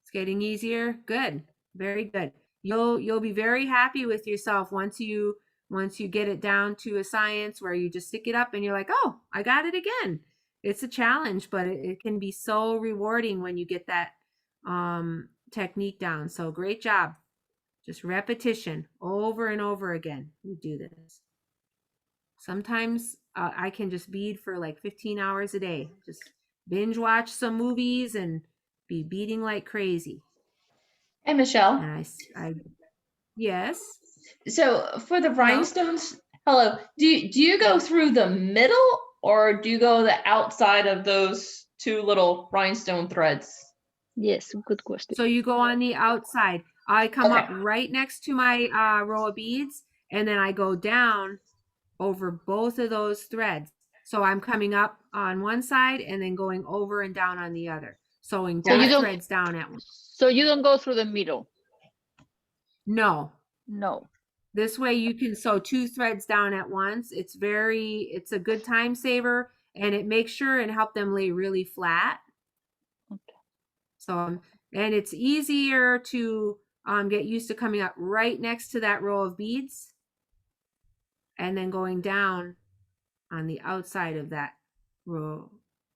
It's getting easier. Good. Very good. You'll be very happy with yourself once you get it down to a science where you just stick it up and you're like, oh, I got it again. It's a challenge, but it can be so rewarding when you get that technique down. So great job. Just repetition over and over again. You do this. Sometimes I can just bead for like 15 hours a day. Just binge watch some movies and be beading like crazy. Hey, Michelle. And yes. So for the rhinestones, hello, do you go through the middle, or do you go the outside of those two little rhinestone threads? Yes, good question. So you go on the outside. I come up right next to my row of beads, and then I go down over both of those threads. So I'm coming up on one side and then going over and down on the other, sewing both threads down at once. So you don't go through the middle? No. No. This way you can sew two threads down at once. It's a good time saver, and it makes sure and help them lay really flat. Okay. So, and it's easier to get used to coming up right next to that row of beads and then going down on the outside of that row,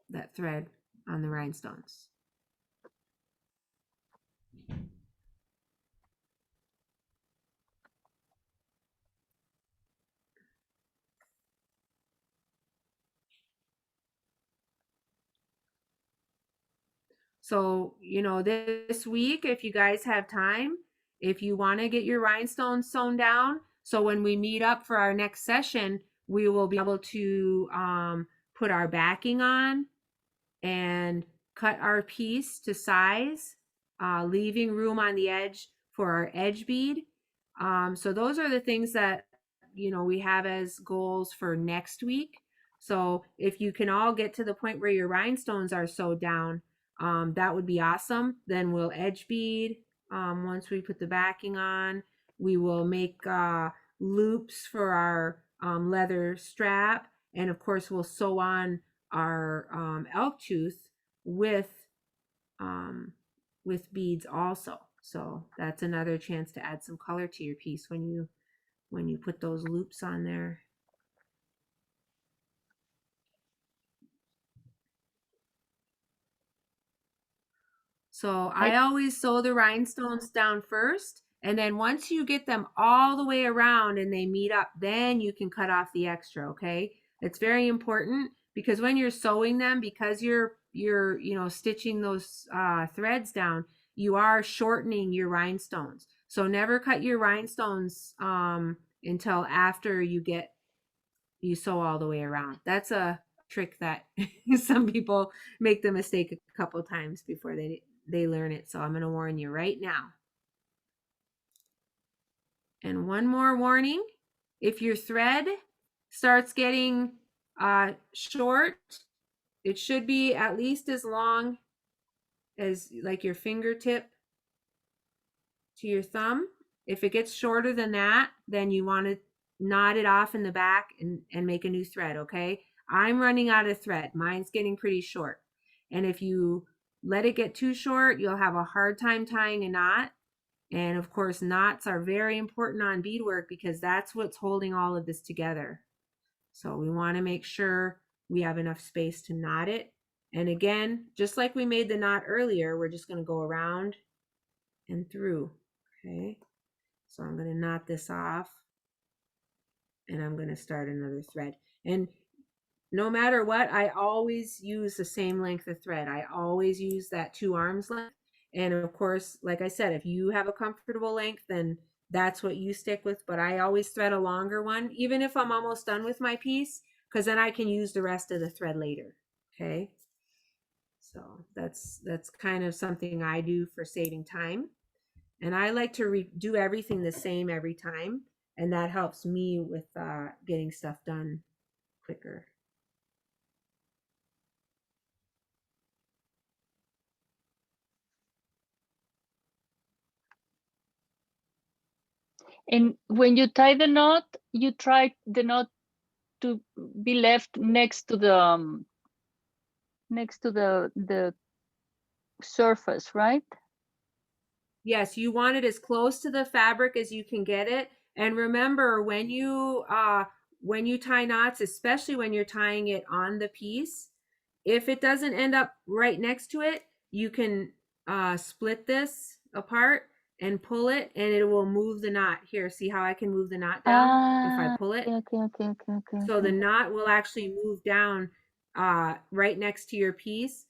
that thread on the rhinestones. So, you know, this week, if you guys have time, if you want to get your rhinestones sewn down, so when we meet up for our next session, we will be able to put our backing on and cut our piece to size, leaving room on the edge for our edge bead. So those are the things that, you know, we have as goals for next week. So if you can all get to the point where your rhinestones are sewed down, that would be awesome. Then we'll edge bead. Once we put the backing on, we will make loops for our leather strap. And of course, we'll sew on our elk tooth with beads also. So that's another chance to add some color to your piece when you put those loops on there. So I always sew the rhinestones down first, and then once you get them all the way around and they meet up, then you can cut off the extra, okay? It's very important because when you're sewing them, because you're you know, stitching those threads down, you are shortening your rhinestones. So never cut your rhinestones until after you sew all the way around. That's a trick that some people make the mistake a couple times before they learn it. So I'm going to warn you right now. And one more warning, if your thread starts getting short, it should be at least as long as like your fingertip to your thumb. If it gets shorter than that, then you want to knot it off in the back and make a new thread, okay? I'm running out of thread. Mine's getting pretty short. And if you let it get too short, you'll have a hard time tying a knot. And of course, knots are very important on beadwork because that's what's holding all of this together. So we want to make sure we have enough space to knot it. And again, just like we made the knot earlier, we're just going to go around and through. Okay. So I'm going to knot this off and I'm going to start another thread. And no matter what, I always use the same length of thread. I always use that 2 arms length. And of course, like I said, if you have a comfortable length, then that's what you stick with. But I always thread a longer one, even if I'm almost done with my piece, because then I can use the rest of the thread later. Okay. So that's kind of something I do for saving time. And I like to do everything the same every time. And that helps me with getting stuff done quicker. And when you tie the knot, you try the knot to be left next to the surface, right? Yes, you want it as close to the fabric as you can get it. And remember, when you tie knots, especially when you're tying it on the piece, if it doesn't end up right next to it, you can split this apart and pull it, and it will move the knot. Here, see how I can move the knot down if I pull it? Okay. So the knot will actually move down right next to your piece.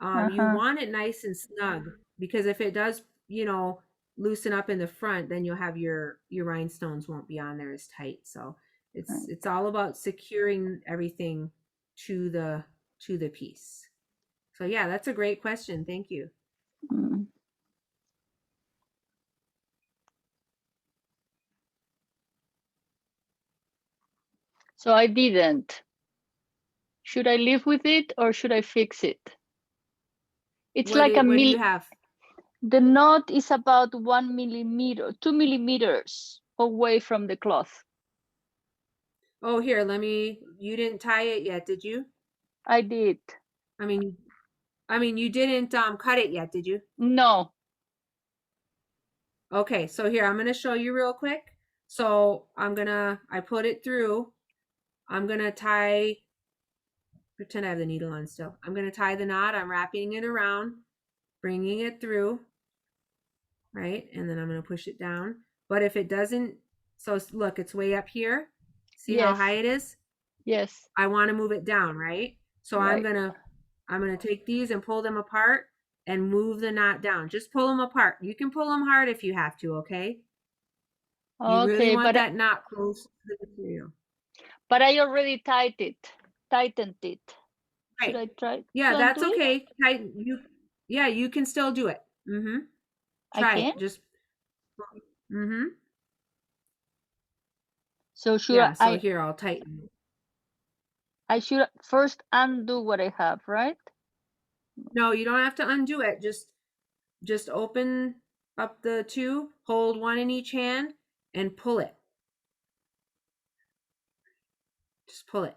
You want it nice and snug, because if it does, loosen up in the front, then you'll have your rhinestones won't be on there as tight. So it's all about securing everything to the piece. So yeah, that's a great question. Thank you. Mm. So I didn't. Should I live with it or should I fix it? It's What like do you have? The knot is about 1 millimeter, 2 millimeters away from the cloth. Oh, here, you didn't tie it yet, did you? I did. I mean, you didn't cut it yet, did you? No. Okay, so here, I'm going to show you real quick. So I put it through. I'm going to pretend I have the needle on still. I'm going to tie the knot. I'm wrapping it around, bringing it through, right? And then I'm going to push it down. But if it doesn't, so look, it's way up here. See how high it is? Yes. I want to move it down, right? So right. I'm going to take these and pull them apart and move the knot down. Just pull them apart. You can pull them hard if you have to, okay? You really want that knot close to the material. But I already tightened it. Right. Should I try? Yeah, that's okay. You can still do it. Try it. Just So here I'll tighten. I should first undo what I have, right? No, you don't have to undo it. Just open up the 2, hold one in each hand, and pull it. Just pull it.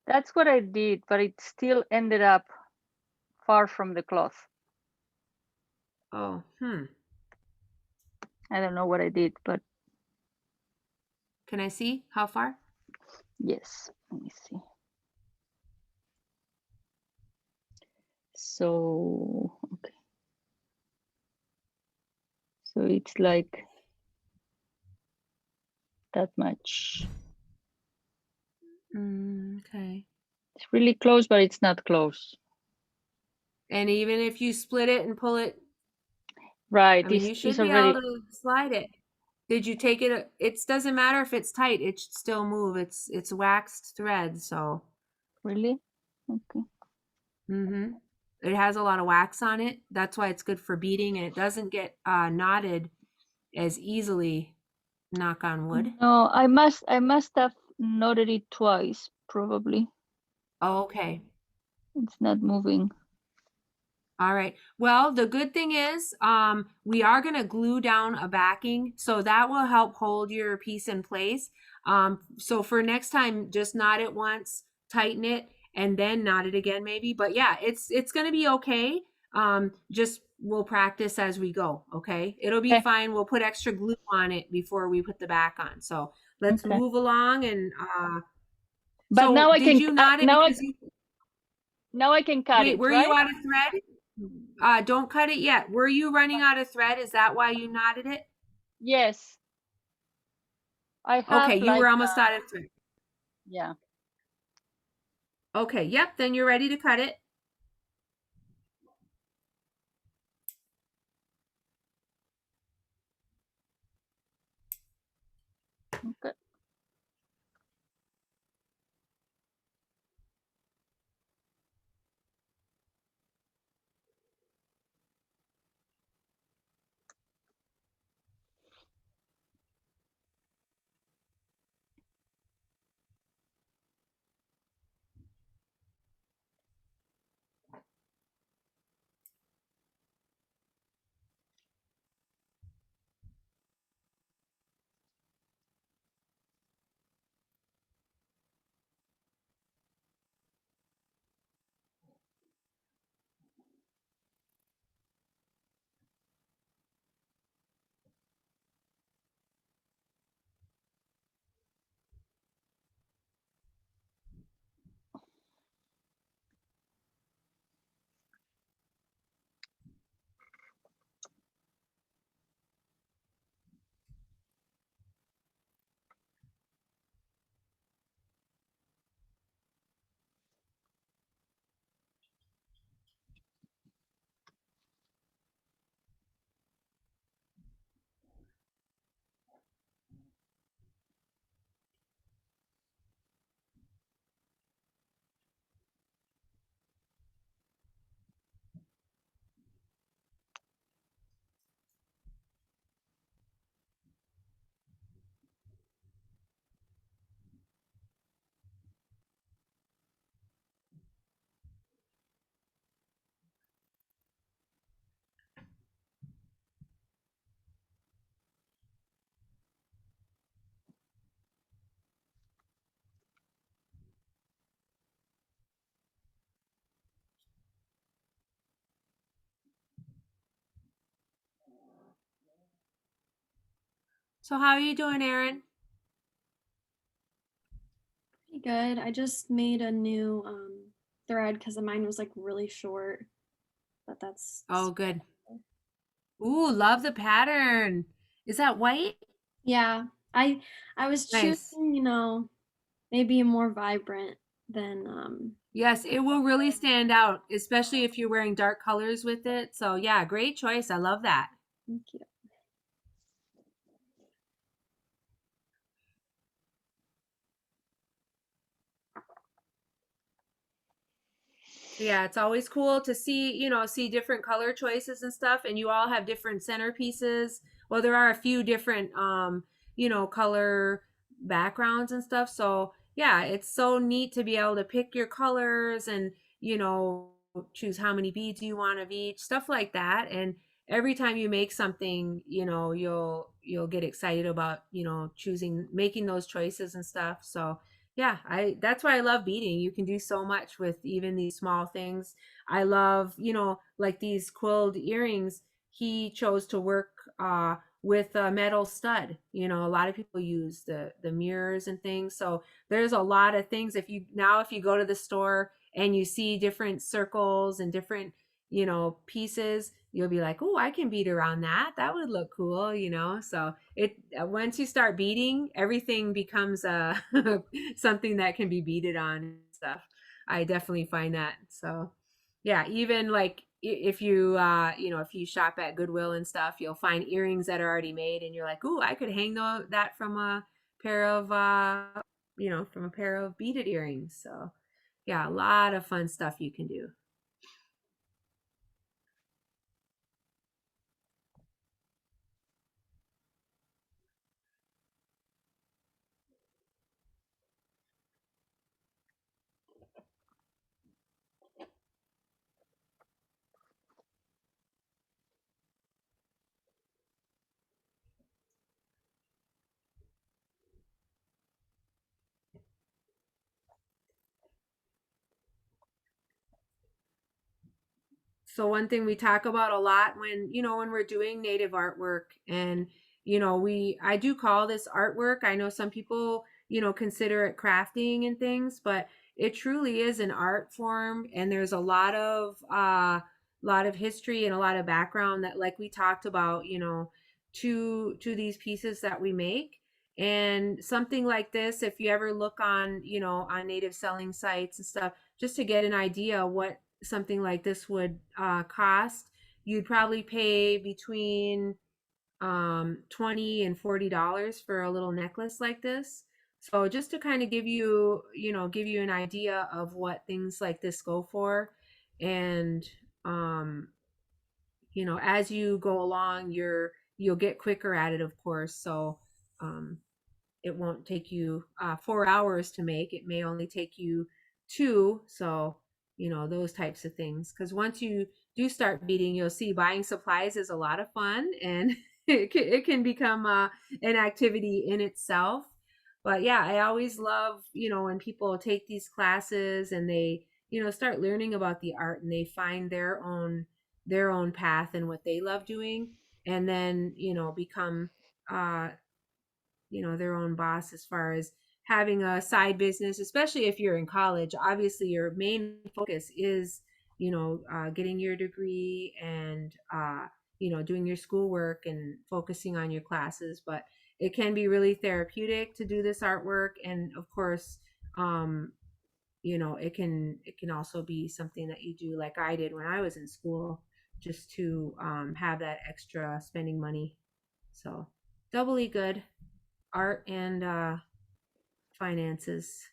That's what I did, but it still ended up far from the cloth. Oh, I don't know what I did, but. Can I see how far? Yes, let me see. So, okay. So it's like that much. Okay. It's really close, but it's not close. And even if you split it and pull it, right? You should be able to slide it. Did you take it? It doesn't matter if it's tight; it should still move. It's waxed thread, so. Really? Okay. It has a lot of wax on it. That's why it's good for beading, and it doesn't get knotted as easily. Knock on wood. No, I must have knotted it twice, probably. Oh, okay. It's not moving. All right. Well, the good thing is we are going to glue down a backing, so that will help hold your piece in place. So for next time, just knot it once, tighten it, and then knot it again maybe. But yeah, it's going to be okay. Just we'll practice as we go. Okay. It'll be Okay. fine. We'll put extra glue on it before we put the back on. So let's Okay. move along. And But so now I did can you knot it now because you, I can cut wait, it, were you right? out of thread? Don't cut it yet. Were you running out of thread? Is that why you knotted it? Yes. I Okay, have you were like almost out of thread. yeah. Okay, yep, then you're ready to cut it. Okay. So how are you doing, Erin? Pretty good. I just made a new thread because mine was like really short, but that's Oh, good. Ooh, love the pattern. Is that white? yeah. I was Nice. choosing, maybe a more vibrant than Yes, it will really stand out, especially if you're wearing dark colors with it. So yeah, great choice. I love that. thank you. Yeah, it's always cool to see, see different color choices and stuff, and you all have different centerpieces. Well, there are a few different color backgrounds and stuff. So, yeah, it's so neat to be able to pick your colors and, you know, choose how many beads you want of each, stuff like that. And every time you make something, you'll get excited about, making those choices and stuff. So, yeah, I that's why I love beading. You can do so much with even these small things. I love, like these quilled earrings. He chose to work with a metal stud. A lot of people use the mirrors and things. So there's a lot of things. If you go to the store and you see different circles and different, pieces, you'll be like, oh, I can bead around that. That would look cool, So it once you start beading, everything becomes something that can be beaded on and stuff. I definitely find that. So yeah, even like if you if you shop at Goodwill and stuff, you'll find earrings that are already made and you're like, "Ooh, I could hang that from a pair of beaded earrings." So yeah, a lot of fun stuff you can do. So one thing we talk about a lot when, when we're doing native artwork, and, I do call this artwork. I know some people, consider it crafting and things, but it truly is an art form. And there's a lot of history and a lot of background that, like we talked about, to these pieces that we make. And something like this, if you ever look on, on native selling sites and stuff, just to get an idea what something like this would cost, you'd probably pay between $20 and $40 for a little necklace like this. So just to kind of give you an idea of what things like this go for. And as you go along, you'll get quicker at it, of course. So it won't take you 4 hours to make. It may only take you 2. So, those types of things. Because once you do start beading, you'll see buying supplies is a lot of fun, and it can become an activity in itself. But yeah, I always love, when people take these classes and they, start learning about the art, and they find their own path and what they love doing, and then, become their own boss as far as having a side business, especially if you're in college. Obviously your main focus is getting your degree and doing your schoolwork and focusing on your classes, but it can be really therapeutic to do this artwork. And of course, it can also be something that you do like I did when I was in school, just to have that extra spending money. So doubly good. Art and finances.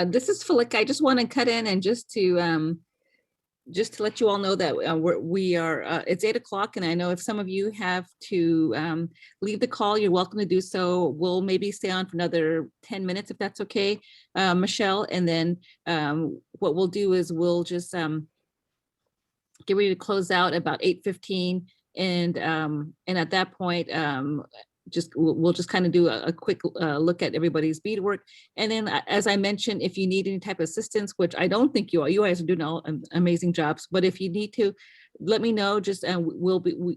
This is Felica. I just want to cut in and just to let you all know that we are, it's 8 o'clock, and I know if some of you have to leave the call, you're welcome to do so. We'll maybe stay on for another 10 minutes if that's okay, Michelle. And then what we'll do is we'll just get ready to close out about 8:15. And at that point, we'll just kind of do a quick look at everybody's beadwork. And then, as I mentioned, if you need any type of assistance, which I don't think you guys are doing all amazing jobs, but if you need to, let me know. Just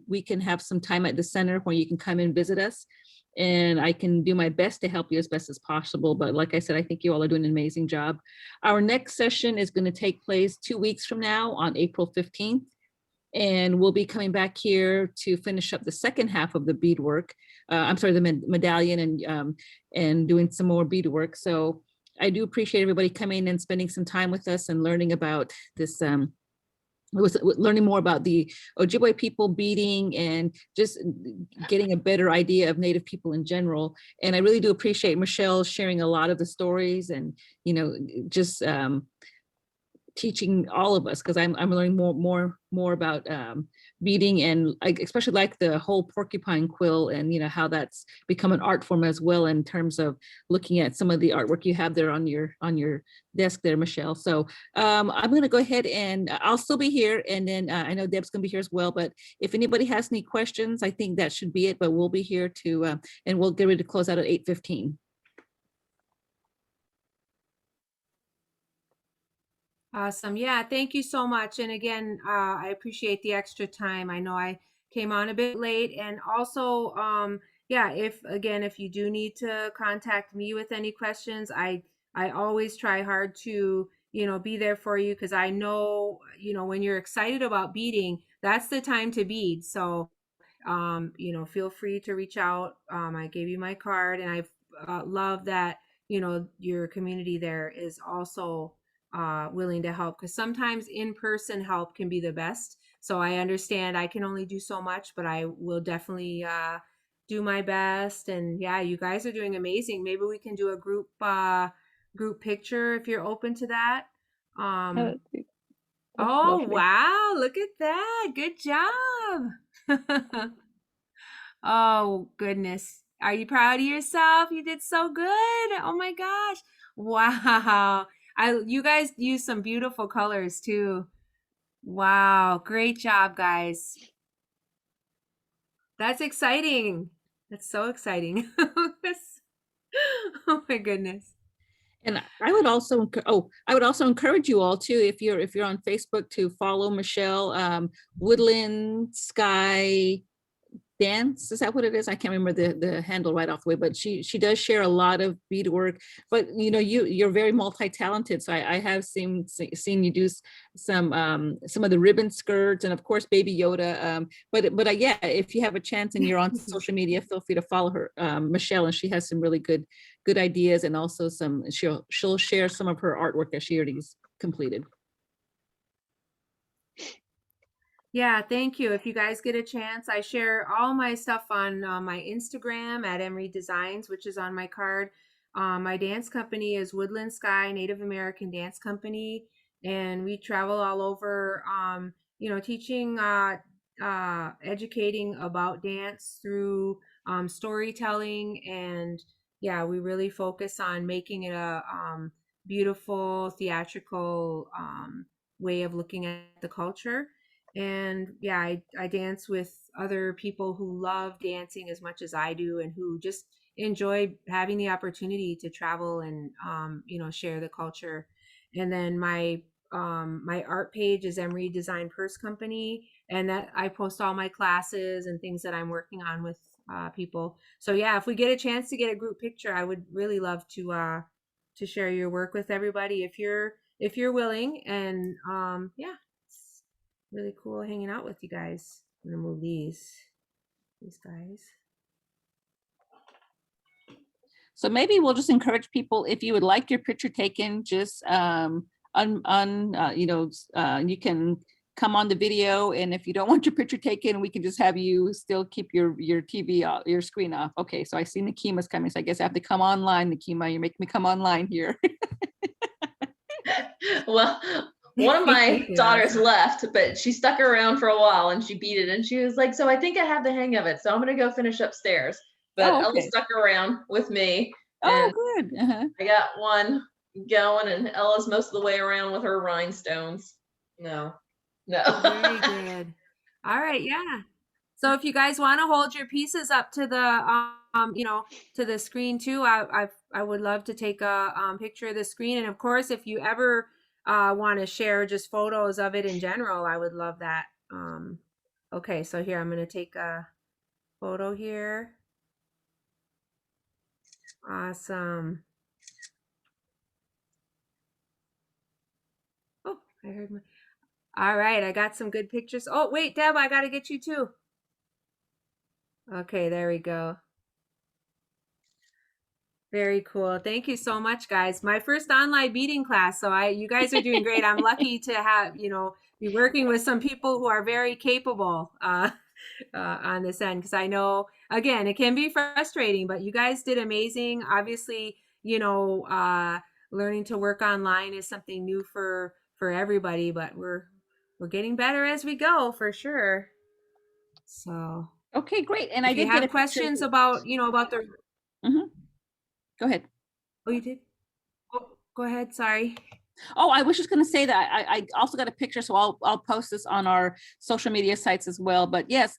we can have some time at the center where you can come and visit us, and I can do my best to help you as best as possible. But like I said, I think you all are doing an amazing job. Our next session is going to take place 2 weeks from now on April 15th. And we'll be coming back here to finish up the second half of the beadwork. I'm sorry, the medallion, and doing some more beadwork. So I do appreciate everybody coming and spending some time with us and learning about this, learning more about the Ojibwe people beading, and just getting a better idea of Native people in general. And I really do appreciate Michelle sharing a lot of the stories, and just teaching all of us, because I'm learning more about beading, and especially like the whole porcupine quill, and how that's become an art form as well, in terms of looking at some of the artwork you have there on your desk there, Michelle. So I'm going to go ahead, and I'll still be here, and then I know Deb's going to be here as well. But if anybody has any questions, I think that should be it. But we'll be here to and we'll get ready to close out at 8:15. Awesome. Yeah, thank you so much. And again, I appreciate the extra time. I know I came on a bit late, and also, yeah, if you do need to contact me with any questions, I always try hard to, be there for you, because I know, when you're excited about beading, that's the time to bead. So, feel free to reach out. I gave you my card, and I love that, your community there is also willing to help, because sometimes in-person help can be the best. So I understand I can only do so much, but I will definitely do my best. And yeah, you guys are doing amazing. Maybe we can do a group picture if you're open to that. Oh, Oh, lovely. wow, look at that. Good job. Oh, goodness. Are you proud of yourself? You did so good. Oh my gosh. Wow. You guys used some beautiful colors too. Wow, great job, guys. That's exciting. That's so exciting. Oh my goodness. And I would also, I would also encourage you all too, if you're on Facebook, to follow Michelle, Woodland Sky Dance. Is that what it is? I can't remember the handle right off the way, but she does share a lot of beadwork. But you're very multi-talented. So I have seen you do some of the ribbon skirts, and of course Baby Yoda. But yeah, if you have a chance and you're on social media, feel free to follow her, Michelle, and she has some really good ideas, and also she'll share some of her artwork that she already completed. Yeah, thank you. If you guys get a chance, I share all my stuff on my Instagram at Emery Designs, which is on my card. My dance company is Woodland Sky Native American Dance Company, and we travel all over, teaching, educating about dance through storytelling. And yeah, we really focus on making it a beautiful theatrical way of looking at the culture. And yeah, I dance with other people who love dancing as much as I do, and who just enjoy having the opportunity to travel and share the culture. And then my art page is Emery Design Purse Company, and that I post all my classes and things that I'm working on with people. So yeah, if we get a chance to get a group picture, I would really love to share your work with everybody if you're willing. And yeah, it's really cool hanging out with you guys. I'm gonna move these guys. So maybe we'll just encourage people, if you would like your picture taken, just you can come on the video, and if you don't want your picture taken, we can just have you still keep your TV off, your screen off. Okay, so I see Nakima's coming, so I guess I have to come online. Nakima, you're making me come online here. Well, one of my daughters left, but she stuck around for a while, and she beaded, and she was like, so I think I have the hang of it, so I'm gonna go finish upstairs. But Ella stuck around with me. Oh, good. I got one going, and Ella's most of the way around with her rhinestones. No. Very good. All right, yeah. So if you guys want to hold your pieces up to the to the screen too, I would love to take a picture of the screen. And of course, if you ever want to share just photos of it in general, I would love that. Okay, so here I'm going to take a photo here. Awesome. Oh, I heard my. All right, I got some good pictures. Oh, wait, Deb, I got to get you too. Okay, there we go. Very cool. Thank you so much, guys. My first online beading class. So you guys are doing great. I'm lucky to have, be working with some people who are very capable on this end, because I know, again, it can be frustrating, but you guys did amazing. Obviously, learning to work online is something new for everybody, but we're getting better as we go, for sure. So okay, great. And if I did you have get questions about about the. Go ahead. Oh, you did? Oh, go ahead. Sorry. Oh, I was just going to say that I also got a picture, so I'll post this on our social media sites as well. But yes,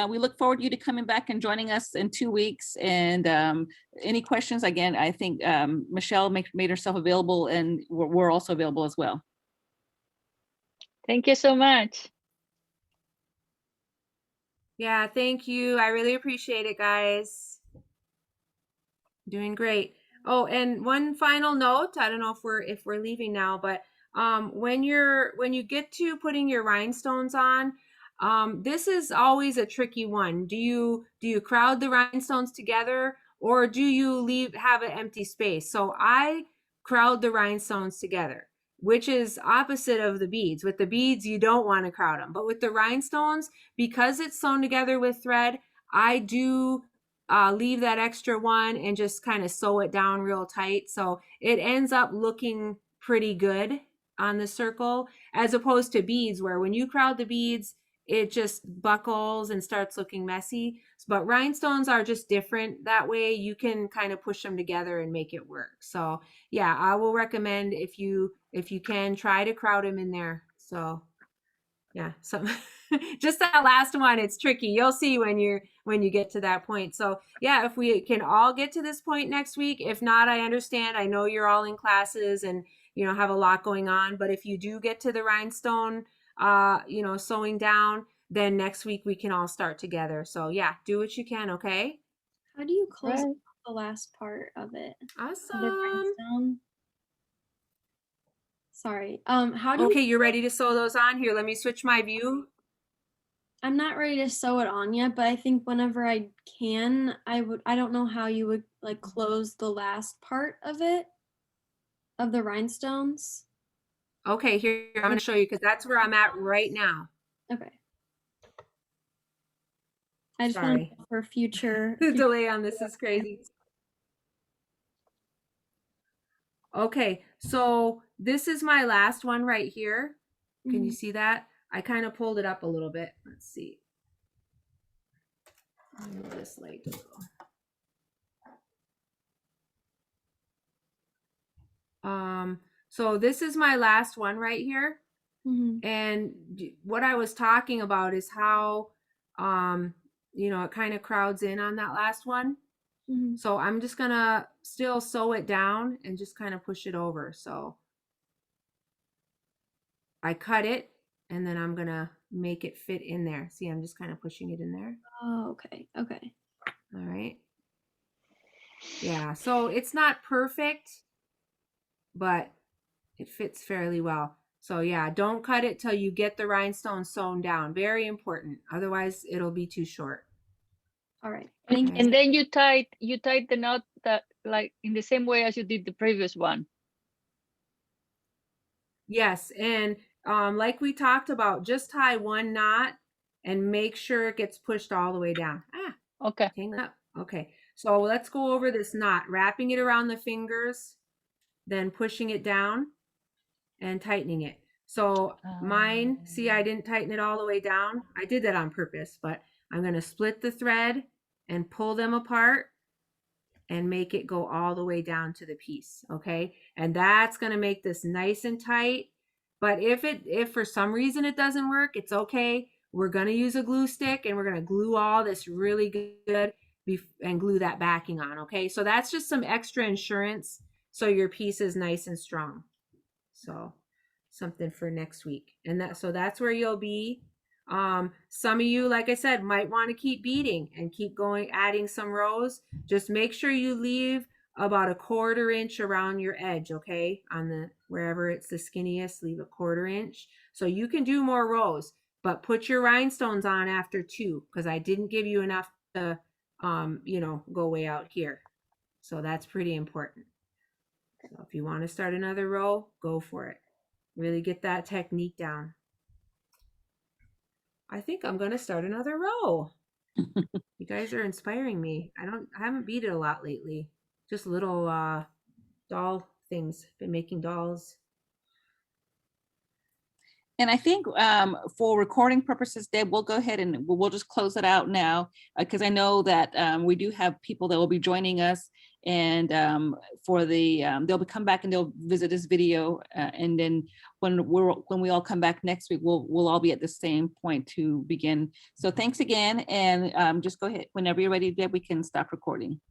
we look forward to you to coming back and joining us in 2 weeks. And any questions, again, I think Michelle made herself available, and we're also available as well. Thank you so much. Yeah, thank you. I really appreciate it, guys. Doing great. Oh, and one final note, I don't know if we're leaving now, but when you get to putting your rhinestones on, this is always a tricky one. Do you crowd the rhinestones together, or do you have an empty space? So I crowd the rhinestones together, which is opposite of the beads. With the beads, you don't want to crowd them, but with the rhinestones, because it's sewn together with thread, I do leave that extra one and just kind of sew it down real tight. So it ends up looking pretty good on the circle, as opposed to beads, where when you crowd the beads, it just buckles and starts looking messy. But rhinestones are just different that way. You can kind of push them together and make it work. So yeah, I will recommend, if you can, try to crowd them in there. So yeah, some just that last one, it's tricky. You'll see when you get to that point. So yeah, if we can all get to this point next week. If not, I understand. I know you're all in classes and have a lot going on, but if you do get to the rhinestone sewing down, then next week we can all start together. So yeah, do what you can. Okay. How do you close Right. the last part of it? The Awesome. rhinestone? Sorry. How do Okay, you, you're ready to sew those on? Here, let me switch my view. I'm not ready to sew it on yet, but I think whenever I can, I don't know how you would like close the last part of it, of the rhinestones. Okay, here, I'm going to show you, because that's where I'm at right now. Okay. I just want Sorry. for future. The delay on this is crazy. Okay, so this is my last one right here. Can you see that? I kind of pulled it up a little bit. Let's see. Move this light to go. So this is my last one right here. And what I was talking about is how, it kind of crowds in on that last one. So I'm just gonna still sew it down and just kind of push it over. So I cut it and then I'm gonna make it fit in there. See, I'm just kind of pushing it in there. Oh, okay. Okay. All right. Yeah, so it's not perfect, but it fits fairly well. So yeah, don't cut it till you get the rhinestones sewn down. Very important. Otherwise, it'll be too short. All right. And then you tied the knot that like in the same way as you did the previous one. Yes, and like we talked about, just tie one knot and make sure it gets pushed all the way down. Okay. Hang up. Okay, so let's go over this knot, wrapping it around the fingers, then pushing it down and tightening it. So mine, see, I didn't tighten it all the way down. I did that on purpose, but I'm going to split the thread and pull them apart and make it go all the way down to the piece. Okay. And that's going to make this nice and tight. But if for some reason it doesn't work, it's okay. We're going to use a glue stick and we're going to glue all this really good and glue that backing on. Okay. So that's just some extra insurance, so your piece is nice and strong. So something for next week. And that's where you'll be. Some of you, like I said, might want to keep beading and keep going, adding some rows. Just make sure you leave about 1/4 inch around your edge. Okay. On wherever it's the skinniest, leave 1/4 inch. So you can do more rows, but put your rhinestones on after 2, because I didn't give you enough to, go way out here. So that's pretty important. So if you want to start another row, go for it. Really get that technique down. I think I'm going to start another row. You guys are inspiring me. I haven't beaded a lot lately. Just little doll things. Been making dolls. And I think for recording purposes, Deb, we'll go ahead and we'll just close it out now, because I know that we do have people that will be joining us, and they'll come back and they'll visit this video, and then when we all come back next week, we'll all be at the same point to begin. So thanks again, and just go ahead whenever you're ready, Deb. We can stop recording.